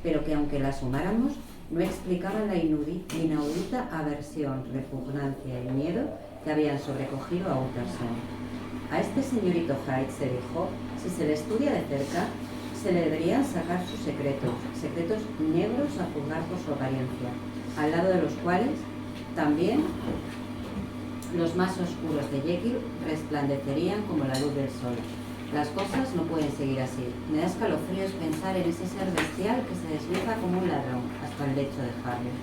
pero que aunque las sumáramos, no explicaban la inaudita aversión, repugnancia y miedo que habían sobrecogido a Utterson. A este señorito Hyde, se dijo, si se le estudia de cerca, se le deberían sacar sus secretos negros a juzgar por su apariencia, al lado de los cuales también Los más oscuros de Jekyll resplandecerían como la luz del sol. Las cosas no pueden seguir así. Me da escalofríos pensar en ese ser bestial que se desliza como un ladrón hasta el lecho de Harley.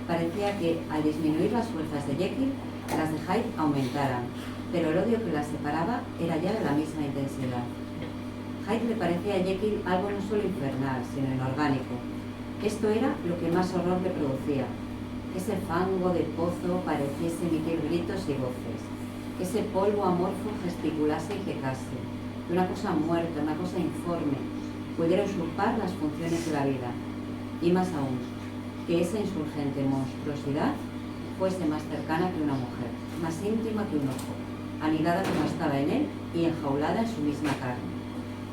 Parecía que, al disminuir las fuerzas de Jekyll, las de Hyde aumentaran, pero el odio que las separaba era ya de la misma intensidad. Hyde le parecía a Jekyll algo no solo infernal, sino inorgánico. Esto era lo que más horror le producía. Que ese fango de pozo pareciese emitir gritos y voces. Que ese polvo amorfo gesticulase y quejase. Que una cosa muerta, una cosa informe, pudiera usurpar las funciones de la vida. Y más aún, que esa insurgente monstruosidad fuese más cercana que una mujer, más íntima que un ojo, anidada como estaba en él y enjaulada en su misma carne,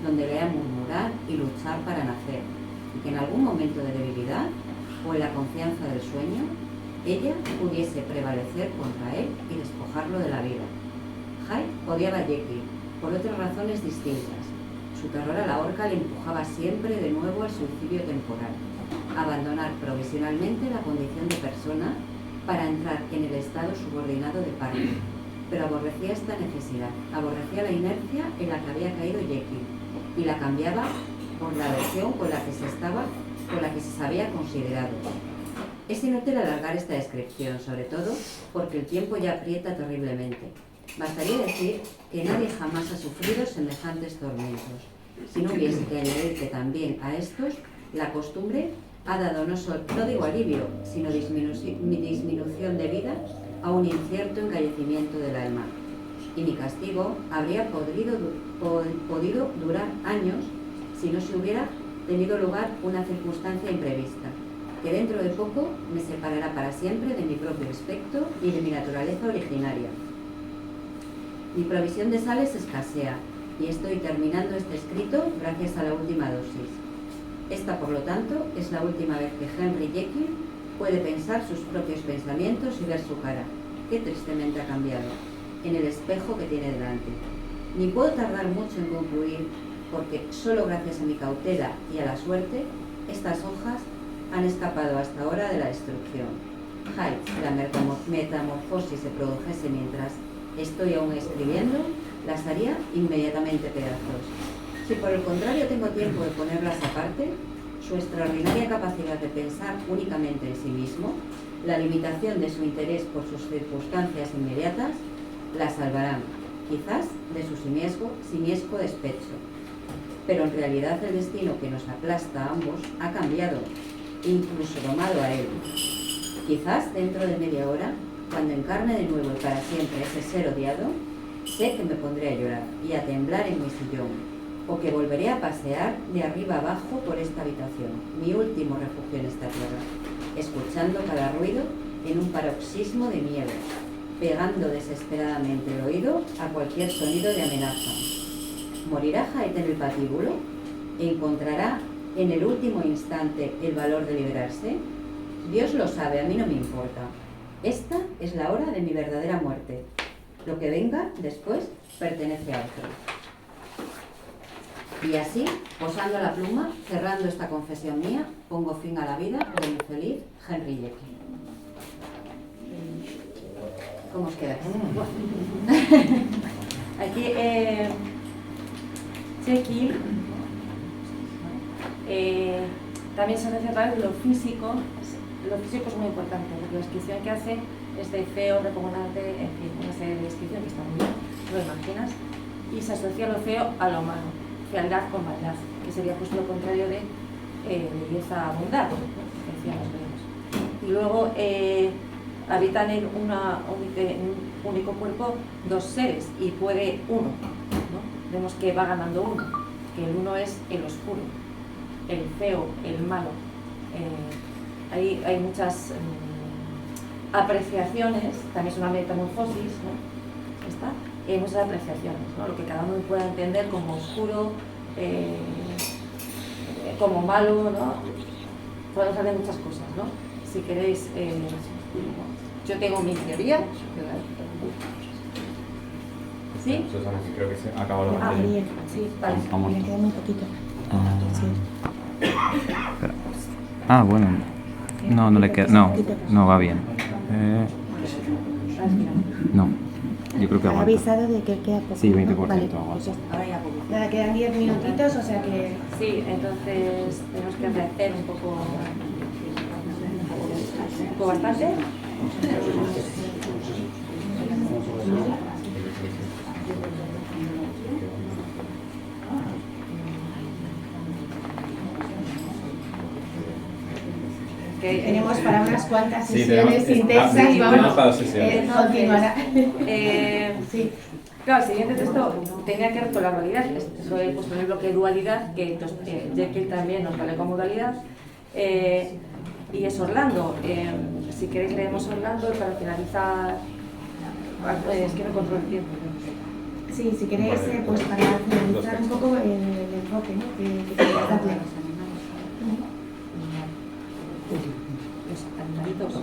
donde leía murmurar y luchar para nacer, y que en algún momento de debilidad o en la confianza del sueño, ella pudiese prevalecer contra él y despojarlo de la vida. Hyde odiaba a Jekyll por otras razones distintas. Su terror a la horca le empujaba siempre de nuevo al suicidio temporal, abandonar provisionalmente la condición de persona para entrar en el estado subordinado de parte. Pero aborrecía esta necesidad, aborrecía la inercia en la que había caído Jekyll y la cambiaba por la versión con la que se sabía considerado. Es inútil alargar esta descripción, sobre todo porque el tiempo ya aprieta terriblemente. Bastaría decir que nadie jamás ha sufrido semejantes tormentos, si no hubiese que añadir que también a estos la costumbre ha dado no digo alivio, sino disminución de vida a un incierto encallecimiento del alma. Y mi castigo habría podido durar años si no se hubiera tenido lugar una circunstancia imprevista, que dentro de poco me separará para siempre de mi propio aspecto y de mi naturaleza originaria. Mi provisión de sales escasea y estoy terminando este escrito gracias a la última dosis. Esta, por lo tanto, es la última vez que Henry Jekyll puede pensar sus propios pensamientos y ver su cara, que tristemente ha cambiado, en el espejo que tiene delante. Ni puedo tardar mucho en concluir, porque solo gracias a mi cautela y a la suerte, estas hojas han escapado hasta ahora de la destrucción. Hyde, si la metamorfosis se produjese mientras estoy aún escribiendo, las haría inmediatamente pedazos. Si por el contrario tengo tiempo de ponerlas aparte, su extraordinaria capacidad de pensar únicamente en sí mismo, la limitación de su interés por sus circunstancias inmediatas, la salvarán, quizás, de su simiesco despecho. Pero en realidad el destino que nos aplasta a ambos ha cambiado, incluso domado a él. Quizás dentro de media hora, cuando encarne de nuevo y para siempre ese ser odiado, sé que me pondré a llorar y a temblar en mi sillón, o que volveré a pasear de arriba abajo por esta habitación, mi último refugio en esta tierra, escuchando cada ruido en un paroxismo de miedo, pegando desesperadamente el oído a cualquier sonido de amenaza. ¿Morirá Hyde en el patíbulo? ¿Encontrará en el último instante el valor de liberarse? Dios lo sabe, a mí no me importa. Esta es la hora de mi verdadera muerte. Lo que venga después pertenece a otro. Y así, posando la pluma, cerrando esta confesión mía, pongo fin a la vida del infeliz Henry Jekyll. ¿Cómo os queda? Aquí, Jekyll también se hace hablar de lo físico. Lo físico es muy importante, porque la descripción que hace es de feo, repugnante, en fin, una serie de descripciones que está muy bien, lo imaginas, y se asocia lo feo a lo humano, fealdad con maldad, que sería justo lo contrario de belleza a bondad, ¿no? Que decían los griegos. Y luego habitan en un único cuerpo dos seres, y puede uno, ¿no? Vemos que va ganando uno, que el uno es el oscuro, el feo, el malo. Hay muchas apreciaciones, también es una metamorfosis, ¿no? Hay muchas apreciaciones, ¿no? Lo que cada uno pueda entender como oscuro, como malo, ¿no? Podemos hablar de muchas cosas, ¿no? Si queréis, yo tengo mi teoría. ¿Sí? Susana, que creo que se ha acabado la materia. Bien, sí, vale. Vamos. Me queda muy poquito. Sí. Bueno. No le queda. No, va bien. Respira. No, yo creo que ¿Ha aguanta. avisado de que queda poco? Sí, 20% ¿no? Vale, aguanta. pues ya está. Ahora ya poco. Nada, quedan 10 minutitos, o sea que... Sí, entonces tenemos que hacer un poco bastante. Que Tenemos para unas cuantas Sí, sesiones tenemos- intensas, sí, vamos. tenemos para 2 sesiones. Continuará. Sí. Claro, el siguiente texto tenía que ver con la dualidad. Lo he puesto en el bloque de dualidad, que Jekyll también nos vale como dualidad. Y es Orlando. Si queréis leemos Orlando y para finalizar... Es que no controlo el tiempo. Sí, si queréis, pues para finalizar un poco el enfoque, ¿no? que queréis darle. Los animalitos.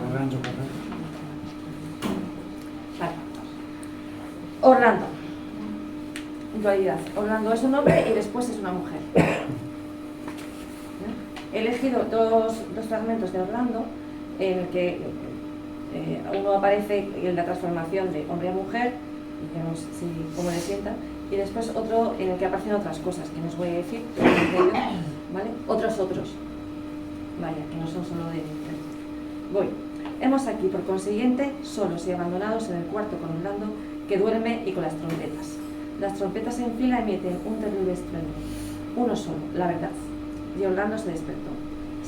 Vale. Orlando. Dualidad. Orlando es un hombre y después es una mujer. He elegido dos fragmentos de Orlando en el que uno aparece en la transformación de hombre a mujer, digamos cómo le sienta, y después otro en el que aparecen otras cosas que no os voy a decir, ¿vale? Otros, vaya, que no son solo de... Voy. Hemos aquí, por consiguiente, solos y abandonados en el cuarto con Orlando, que duerme y con las trompetas. Las trompetas en fila emiten un terrible estruendo. Uno solo, la verdad. Y Orlando se despertó.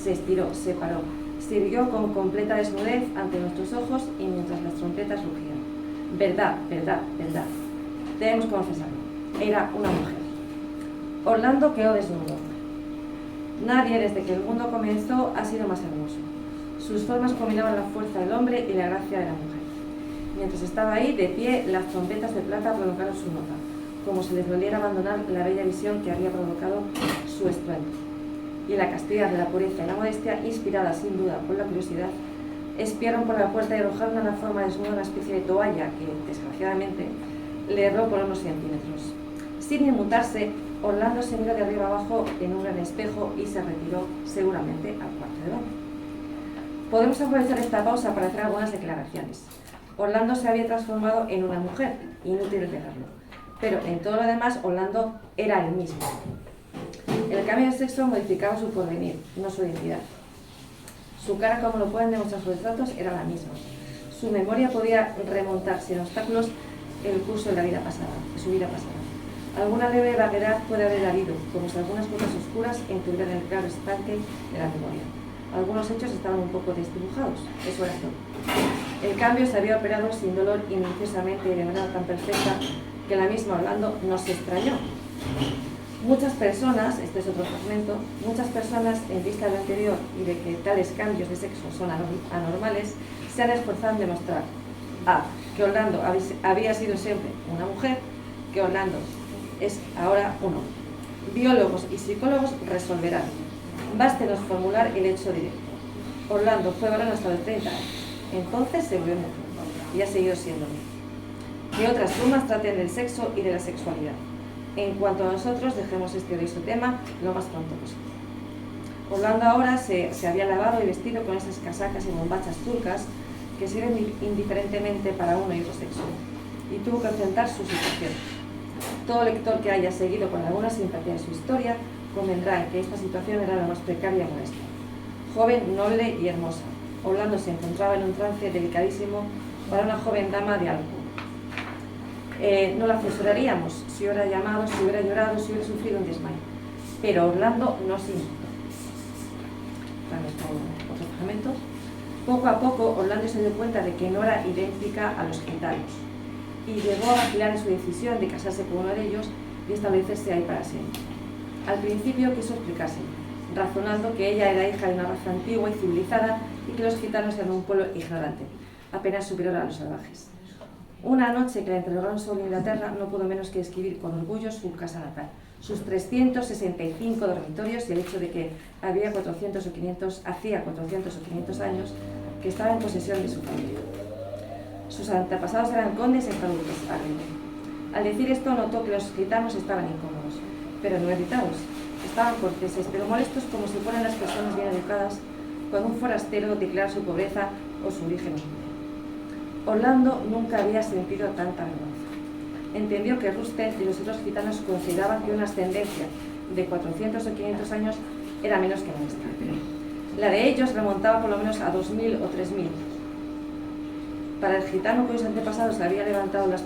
Se estiró, se paró. Se irguió con completa desnudez ante nuestros ojos y mientras las trompetas rugían. Verdad, verdad, verdad. Debemos confesarlo. Era una mujer. Orlando quedó desnudo. Nadie desde que el mundo comenzó ha sido más hermoso. Sus formas combinaban la fuerza del hombre y la gracia de la mujer. Mientras estaba ahí, de pie, las trompetas de plata provocaron su nota, como si les doliera abandonar la bella visión que había provocado su estruendo. Y la castidad de la pureza y la modestia, inspirada sin duda por la curiosidad, espiaron por la puerta y arrojaron a la forma desnuda una especie de toalla que, desgraciadamente, le erró por unos centímetros. Sin inmutarse, Orlando se miró de arriba abajo en un gran espejo y se retiró, seguramente, al cuarto de baño. Podemos aprovechar esta pausa para hacer algunas declaraciones. Orlando se había transformado en una mujer, inútil negarlo, pero en todo lo demás Orlando era el mismo. El cambio de sexo modificaba su porvenir, no su identidad. Su cara, como lo pueden demostrar sus retratos, era la misma. Su memoria podía remontar sin obstáculos el curso de la vida pasada, de su vida pasada. Alguna leve vaguedad puede haber habido, como si algunas cosas oscuras encubrieran el claro estanque de la memoria. Algunos hechos estaban un poco desdibujados, eso era todo. El cambio se había operado sin dolor y minuciosamente y de manera tan perfecta que la misma Orlando no se extrañó. Muchas personas, este es otro fragmento, muchas personas en vista de lo anterior y de que tales cambios de sexo son anormales, se han esforzado en demostrar a. que Orlando había sido siempre una mujer, que Orlando es ahora un hombre. Biólogos y psicólogos resolverán. Bástenos formular el hecho directo. Orlando fue varón hasta los 30 años. Entonces se volvió mujer y ha seguido siendo mujer. Que otras plumas traten del sexo y de la sexualidad. En cuanto a nosotros, dejemos este odioso tema lo más pronto posible. Orlando ahora se había lavado y vestido con esas casacas y bombachas turcas que sirven indiferentemente para uno y otro sexo, y tuvo que enfrentar su situación. Todo lector que haya seguido con alguna simpatía su historia convendrá en que esta situación era la más precaria y molesta. Joven, noble y hermosa, Orlando se encontraba en un trance delicadísimo para una joven dama de algo. No la censuraríamos si hubiera llamado, si hubiera llorado, si hubiera sufrido un desmayo. Pero Orlando no se inmutó. Otro fragmento. Poco a poco, Orlando se dio cuenta de que no era idéntica a los gitanos y llegó a vacilar en su decisión de casarse con uno de ellos y establecerse ahí para siempre. Al principio quiso explicarse, razonando que ella era hija de una raza antigua y civilizada y que los gitanos eran un pueblo ignorante, apenas superior a los salvajes. Una noche que la interrogaron sobre Inglaterra, no pudo menos que describir con orgullo su casa natal, sus 365 dormitorios y el hecho de que hacía 400 o 500 años que estaba en posesión de su familia. Sus antepasados eran condes en Caluques, arriba. Al decir esto notó que los gitanos estaban incómodos, pero no irritados. Estaban corteses, pero molestos como se ponen las personas bien educadas cuando un forastero declara su pobreza o su origen humilde. Orlando nunca había sentido tanta vergüenza. Entendió que Rustem y los otros gitanos consideraban que una ascendencia de 400 o 500 años era menos que la nuestra. La de ellos remontaba por lo menos a 2000 o 3000. Para el gitano cuyos antepasados habían levantado las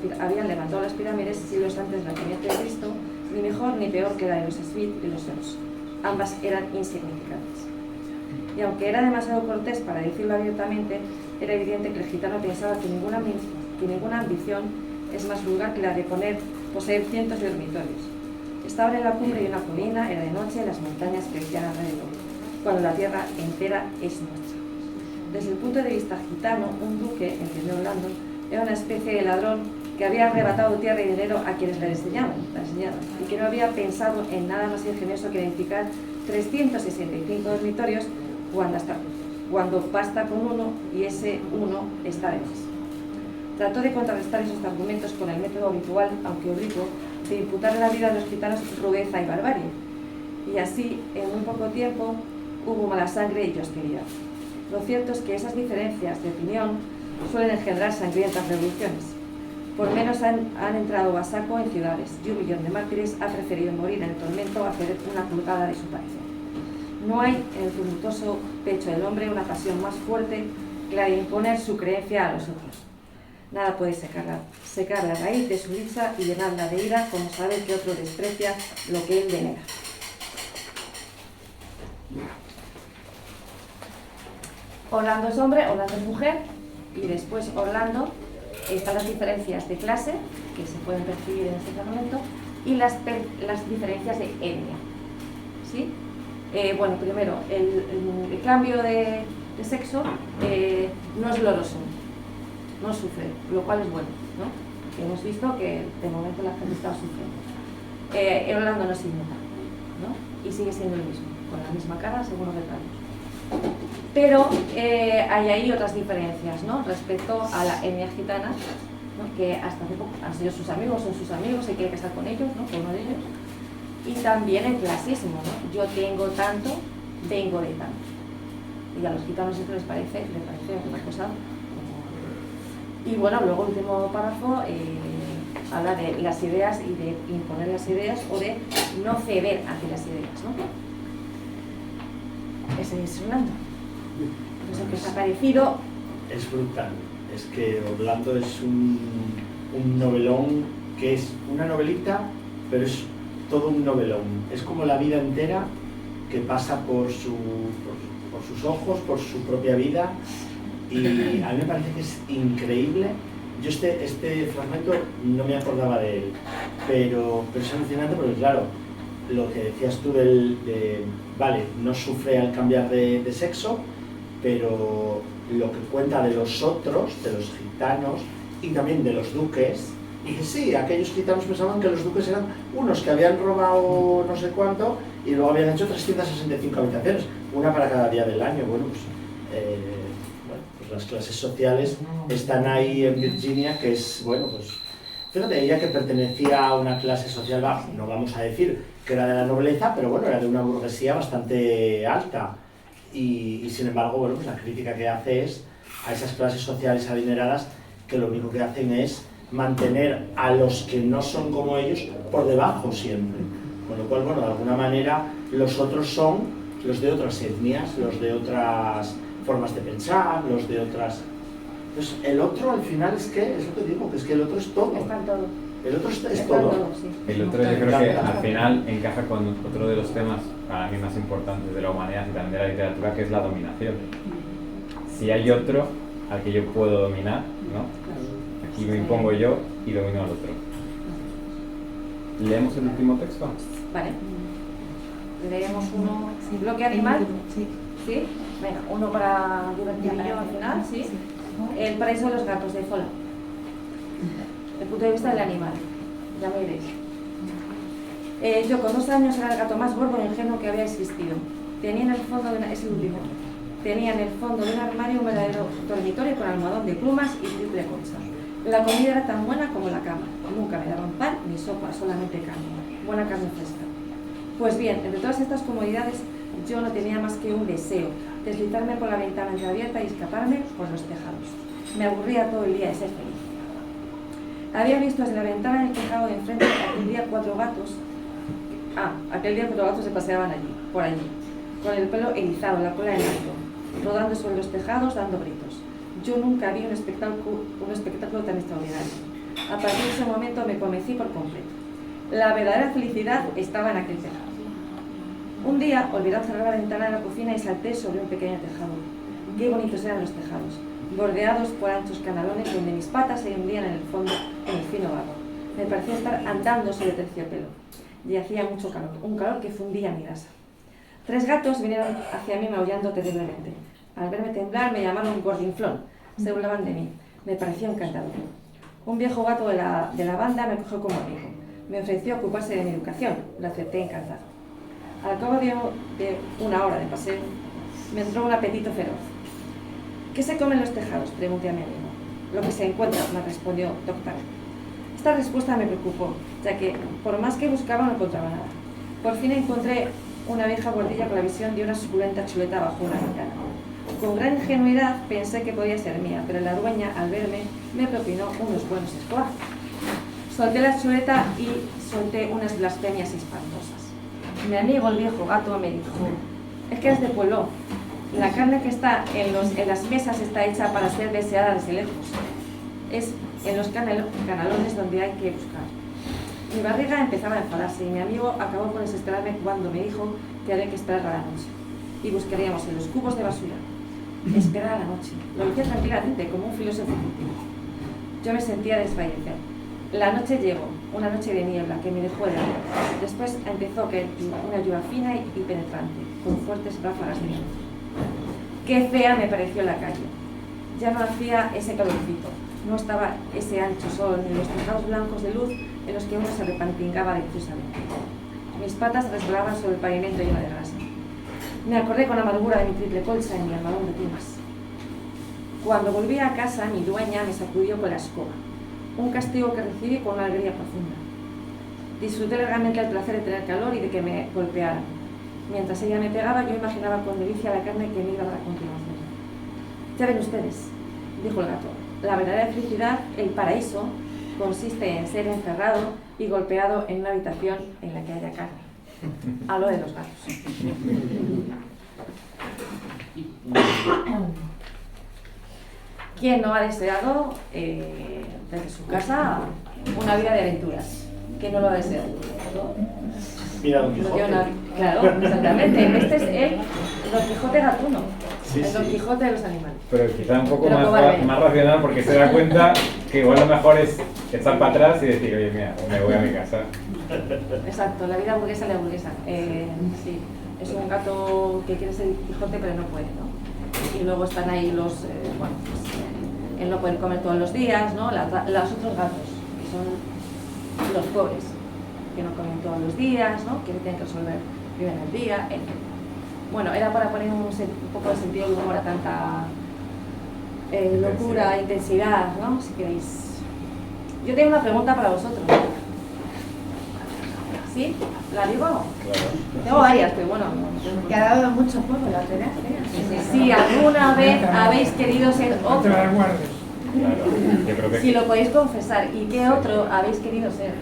pirámides siglos antes de la venida de Cristo, ni mejor ni peor que la de los Smith y los Jones. Ambas eran insignificantes. Y aunque era demasiado cortés para decirlo abiertamente, era evidente que el gitano pensaba que ninguna ambición es más vulgar que la de poseer cientos de dormitorios. Estaban en la cumbre de una colina, era de noche, las montañas crecían alrededor, cuando la tierra entera es nuestra. Desde el punto de vista gitano, un duque, entendió Orlando, era una especie de ladrón que había arrebatado tierra y dinero a quienes la enseñaban, y que no había pensado en nada más ingenioso que edificar 365 dormitorios cuando basta con uno y ese uno está de más. Trató de contrarrestar esos argumentos con el método habitual, aunque oblicuo, de imputar a la vida de los gitanos rudeza y barbarie. Y así, en muy poco tiempo, hubo mala sangre y hostilidad. Lo cierto es que esas diferencias de opinión suelen engendrar sangrientas revoluciones. Por menos han entrado a saco en ciudades y 1 millón de mártires ha preferido morir en el tormento a ceder una pulgada de su parecer. No hay en el tumultuoso pecho del hombre una pasión más fuerte que la de imponer su creencia a los otros. Nada puede secar la raíz de su dicha y llenarla de ira como sabe que otro desprecia lo que él venera. Orlando es hombre, Orlando es mujer, y después Orlando están las diferencias de clase, que se pueden percibir en este momento, y las diferencias de etnia. ¿Sí? Bueno, primero, el cambio de sexo no es doloroso, no sufre, lo cual es bueno, ¿no? Hemos visto que de momento la gente está sufriendo. Orlando no se inmuta, ¿no? Y sigue siendo el mismo, con la misma cara según los detalles. Pero hay ahí otras diferencias, ¿no? Respecto a la etnia gitana, ¿no? Que hasta hace poco han sido sus amigos, son sus amigos, se quiere casar con ellos, ¿no? Con uno de ellos. Y también el clasismo, ¿no? Yo tengo tanto, vengo de tanto. Y a los gitanos esto les parece una cosa. Y bueno, luego el último párrafo habla de las ideas y de imponer las ideas o de no ceder ante las ideas, ¿no? Ese es Orlando. No sé qué os ha parecido. Es brutal. Es que Orlando es un novelón que es una novelita, pero es todo un novelón. Es como la vida entera que pasa por sus ojos, por su propia vida. Y a mí me parece que es increíble. Yo este fragmento no me acordaba de él, pero es alucinante porque, claro, lo que decías tú vale, no sufre al cambiar de sexo, pero lo que cuenta de los otros, de los gitanos y también de los duques, y que sí, aquellos gitanos pensaban que los duques eran unos que habían robado no sé cuánto y luego habían hecho 365 habitaciones, una para cada día del año. Bueno, pues las clases sociales están ahí en Virginia, que es, bueno, pues fíjate, ella que pertenecía a una clase social, no vamos a decir que era de la nobleza, pero bueno, era de una burguesía bastante alta. Y sin embargo, bueno, pues la crítica que hace es a esas clases sociales adineradas que lo único que hacen es mantener a los que no son como ellos por debajo siempre. Con lo cual, bueno, de alguna manera los otros son los de otras etnias, los de otras formas de pensar, los de otras... Entonces, el otro al final es lo que digo, que es que el otro es todo. Está en todo. El otro es Está todo. en todo, sí. El otro yo creo que al final encaja con otro de los temas para mí más importantes de la humanidad y también de la literatura, que es la dominación. Si hay otro al que yo puedo dominar, ¿no? Aquí me impongo yo y domino al otro. ¿Leemos el último texto? Vale. Leemos uno, bloque animal. Sí. ¿Sí? Venga, uno para divertirme yo al final, ¿sí? El paraíso de los gatos, de Zola. Desde el punto de vista del animal. Ya me iréis. Yo con 2 años era el gato más gordo e ingenuo que había existido. Tenía en el fondo de un armario un verdadero dormitorio con almohadón de plumas y triple concha. La comida era tan buena como la cama. Nunca me daban pan ni sopa, solamente carne. Buena carne fresca. Pues bien, entre todas estas comodidades yo no tenía más que un deseo, deslizarme por la ventana entreabierta y escaparme por los tejados. Me aburría todo el día de ser feliz. Había visto desde la ventana del tejado de enfrente aquel día cuatro gatos se paseaban por allí, con el pelo erizado, la cola en alto, rodando sobre los tejados, dando gritos. Yo nunca vi un espectáculo tan extraordinario. A partir de ese momento me convencí por completo. La verdadera felicidad estaba en aquel tejado. Un día olvidé cerrar la ventana de la cocina y salté sobre un pequeño tejado. Qué bonitos eran los tejados, bordeados por anchos canalones donde mis patas se hundían en el fondo, en el fino barro. Me parecía estar andando sobre terciopelo. Y hacía mucho calor, un calor que fundía mi grasa. 3 gatos vinieron hacia mí maullando terriblemente. Al verme temblar me llamaron gordinflón, se burlaban de mí. Me pareció encantador. Un viejo gato de la banda me cogió como amigo. Me ofreció ocuparse de mi educación, lo acepté encantado. Al cabo de una hora de paseo, me entró un apetito feroz. ¿Qué se come en los tejados?, pregunté a mi amigo. Lo que se encuentra, me respondió Doctor. Esta respuesta me preocupó, ya que por más que buscaba no encontraba nada. Por fin encontré una vieja bordilla con la visión de una suculenta chuleta bajo una ventana. Con gran ingenuidad pensé que podía ser mía, pero la dueña, al verme, me propinó unos buenos escuazos. Solté la chuleta y solté unas blasfemias espantosas. Mi amigo, el viejo gato, me dijo: es que eres de pueblo. La carne que está en las mesas está hecha para ser deseada desde lejos. Es en los canalones donde hay que buscar. Mi barriga empezaba a enfadarse y mi amigo acabó por desesperarme cuando me dijo que había que esperar a la noche y buscaríamos en los cubos de basura. Esperar a la noche. Lo decía tranquilamente, como un filósofo fugitivo. Yo me sentía desfallecer. La noche llegó, una noche de niebla que me dejó helada. Después empezó a caer una lluvia fina y penetrante, con fuertes ráfagas de viento. Qué fea me pareció la calle. Ya no hacía ese calorcito, no estaba ese ancho sol ni los tejados blancos de luz en los que uno se repantingaba deliciosamente. Mis patas resbalaban sobre el pavimento lleno de grasa. Me acordé con amargura de mi triple colcha y mi armadón de plumas. Cuando volví a casa, mi dueña me sacudió con la escoba, un castigo que recibí con una alegría profunda. Disfruté largamente el placer de tener calor y de que me golpearan. Mientras ella me pegaba, yo imaginaba con delicia la carne que me iba a dar a continuación. Ya ven ustedes, dijo el gato, la verdadera felicidad, el paraíso, consiste en ser encerrado y golpeado en una habitación en la que haya carne. Hablo de los gatos. ¿Quién no ha deseado desde su casa una vida de aventuras? ¿Quién no lo ha deseado? Mira, Don Quijote. Claro, exactamente. Este es el Don Quijote gatuno, Sí, el Don sí. Quijote de los animales. Pero quizá un poco Pero más, cobarde. más racional, porque se da cuenta que igual lo mejor es echar para atrás y decir, oye, mira, me voy a mi casa. Exacto, la vida burguesa es la burguesa. Sí, es un gato que quiere ser Quijote pero no puede, ¿no? Y luego están ahí los, el no poder comer todos los días, ¿no? Los otros gatos, que son los pobres, que no comen todos los días, ¿no? Que tienen que resolver bien el día, etc. Bueno, era para poner un poco de sentido de humor a tanta locura, intensidad, ¿no? Si queréis. Yo tengo una pregunta para vosotros. ¿Sí? ¿La digo? Claro. Tengo varias, pero bueno. Que ha dado mucho juego la verdad. Si alguna vez habéis querido ser No te otro, las guardes. Claro, yo creo que si lo podéis confesar, ¿y qué otro habéis querido ser?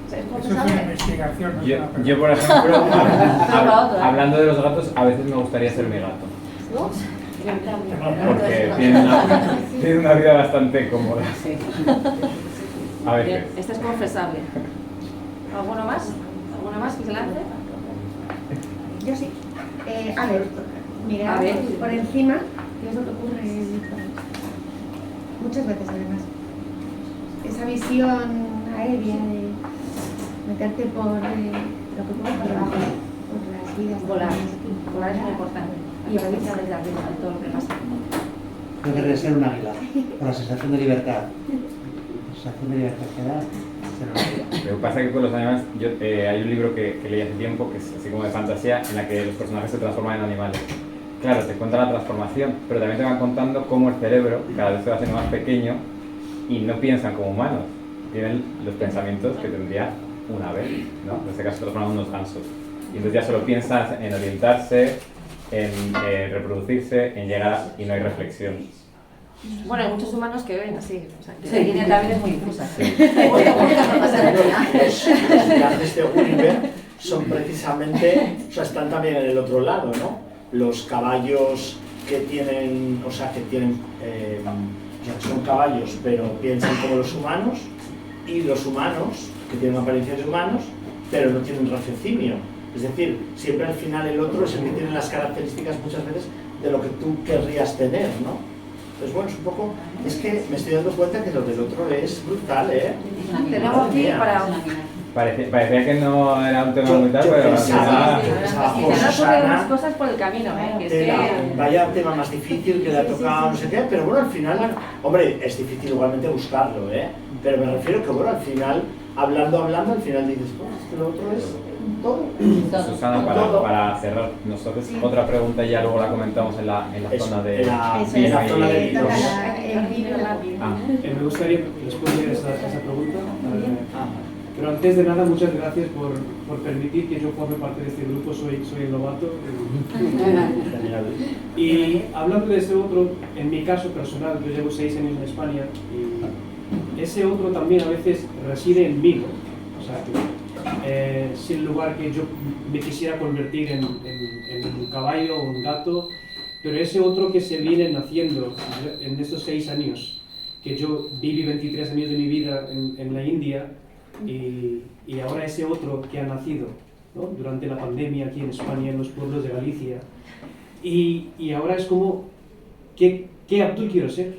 ¿Es Eso es una confesable? investigación, no es una pregunta. yo, por ejemplo, Para otro, ¿eh? hablando de los gatos, a veces me gustaría ser mi gato. ¿No? Porque tiene una vida bastante cómoda. Sí. A Bien, veces. este es confesable. ¿Alguno más? ¿Alguno más que se lance? Yo sí. A ver, mira, A ver. por encima, ¿qué es lo que ocurre muchas veces además? Esa visión aérea de meterte por lo que ocurre por debajo, por las vidas. Volar. Volar es muy importante. Y revisar desde arriba de todo lo que pasa. Yo querría ser un águila, por la sensación de libertad. La sensación de libertad que da ser un águila. Lo que pasa es que con los animales, hay un libro que leí hace tiempo, que es así como de fantasía, en la que los personajes se transforman en animales. Claro, te cuenta la transformación, pero también te van contando cómo el cerebro cada vez se va haciendo más pequeño y no piensan como humanos. Tienen los pensamientos que tendría una ave, ¿no? En este caso se transforman en unos gansos. Y entonces ya solo piensan en orientarse, en reproducirse, en llegar y no hay reflexión. Bueno, hay muchos humanos que ven así, o sea, que la línea también es muy difusa. Los viajes de Gulliver son precisamente, o sea, están también en el otro lado, ¿no? Los caballos que tienen, o sea, que son caballos pero piensan como los humanos, y los humanos que tienen apariencia de humanos pero no tienen raciocinio. Es decir, siempre al final el otro es el que tiene las características muchas veces de lo que tú querrías tener, ¿no? Entonces, bueno, es un poco, es que me estoy dando cuenta que lo del otro es brutal, ¿eh? Tenemos aquí para... Parecía que no era un tema Yo muy tal, pero al pensaba, final... Y se nos ocurren unas cosas por el camino, ¿eh? Que es que... Vaya tema más difícil que le ha tocado, no sé qué, pero bueno, al final, hombre, es difícil igualmente buscarlo, ¿eh? Pero me refiero que, bueno, al final, hablando, al final dices, bueno, es que lo otro es todo. Susana, para cerrar, nosotros otra pregunta y ya luego la comentamos en la zona de... En la zona de libros. Me gustaría responder esa pregunta. Pero antes de nada, muchas gracias por permitir que yo forme parte de este grupo. Soy el novato. Y hablando de ese otro, en mi caso personal, yo llevo 6 años en España y ese otro también a veces reside en mí, ¿no? O sea, que sin lugar que yo me quisiera convertir en un caballo o un gato, pero ese otro que se viene naciendo en estos 6 años, que yo viví 23 años de mi vida en la India, y ahora ese otro que ha nacido, ¿no? Durante la pandemia aquí en España, en los pueblos de Galicia, y ahora es como, ¿qué Abdul quiero ser?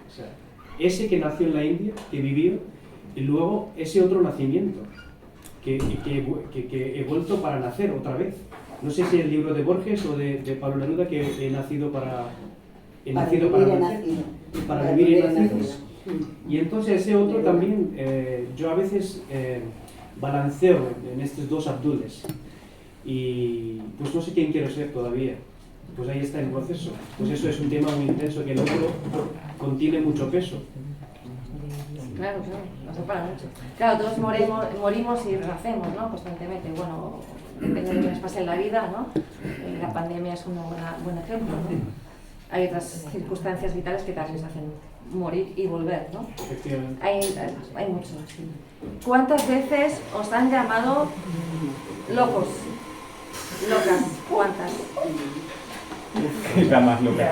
O sea, ese que nació en la India, que vivió, y luego ese otro nacimiento, que he vuelto para nacer otra vez. No sé si el libro de Borges o de Pablo Neruda, que he nacido para vivir y nacer. Y entonces ese otro también, yo a veces balanceo en estos dos Abdules y pues no sé quién quiero ser todavía. Pues ahí está el proceso. Pues eso es un tema muy intenso que el otro contiene mucho peso. Claro, no se para mucho. Claro, todos morimos y renacemos, ¿no? Constantemente. Bueno, depende de lo que nos pase en la vida, ¿no? La pandemia es un buen ejemplo, ¿no? Hay otras circunstancias vitales que también nos hacen morir y volver, ¿no? Efectivamente. Hay muchos. Sí. ¿Cuántas veces os han llamado locos? Locas, ¿cuántas? La más loca.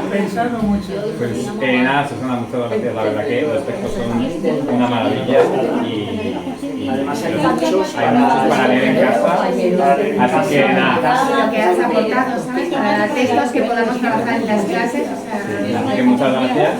Pensando mucho. Pues nada, Susana, muchas gracias. La verdad que los textos son una maravilla y además hay muchos para leer en casa. Así que nada. Lo que has aportado, ¿sabes? Para textos que podamos trabajar en las clases. O sea, Así que muchas gracias.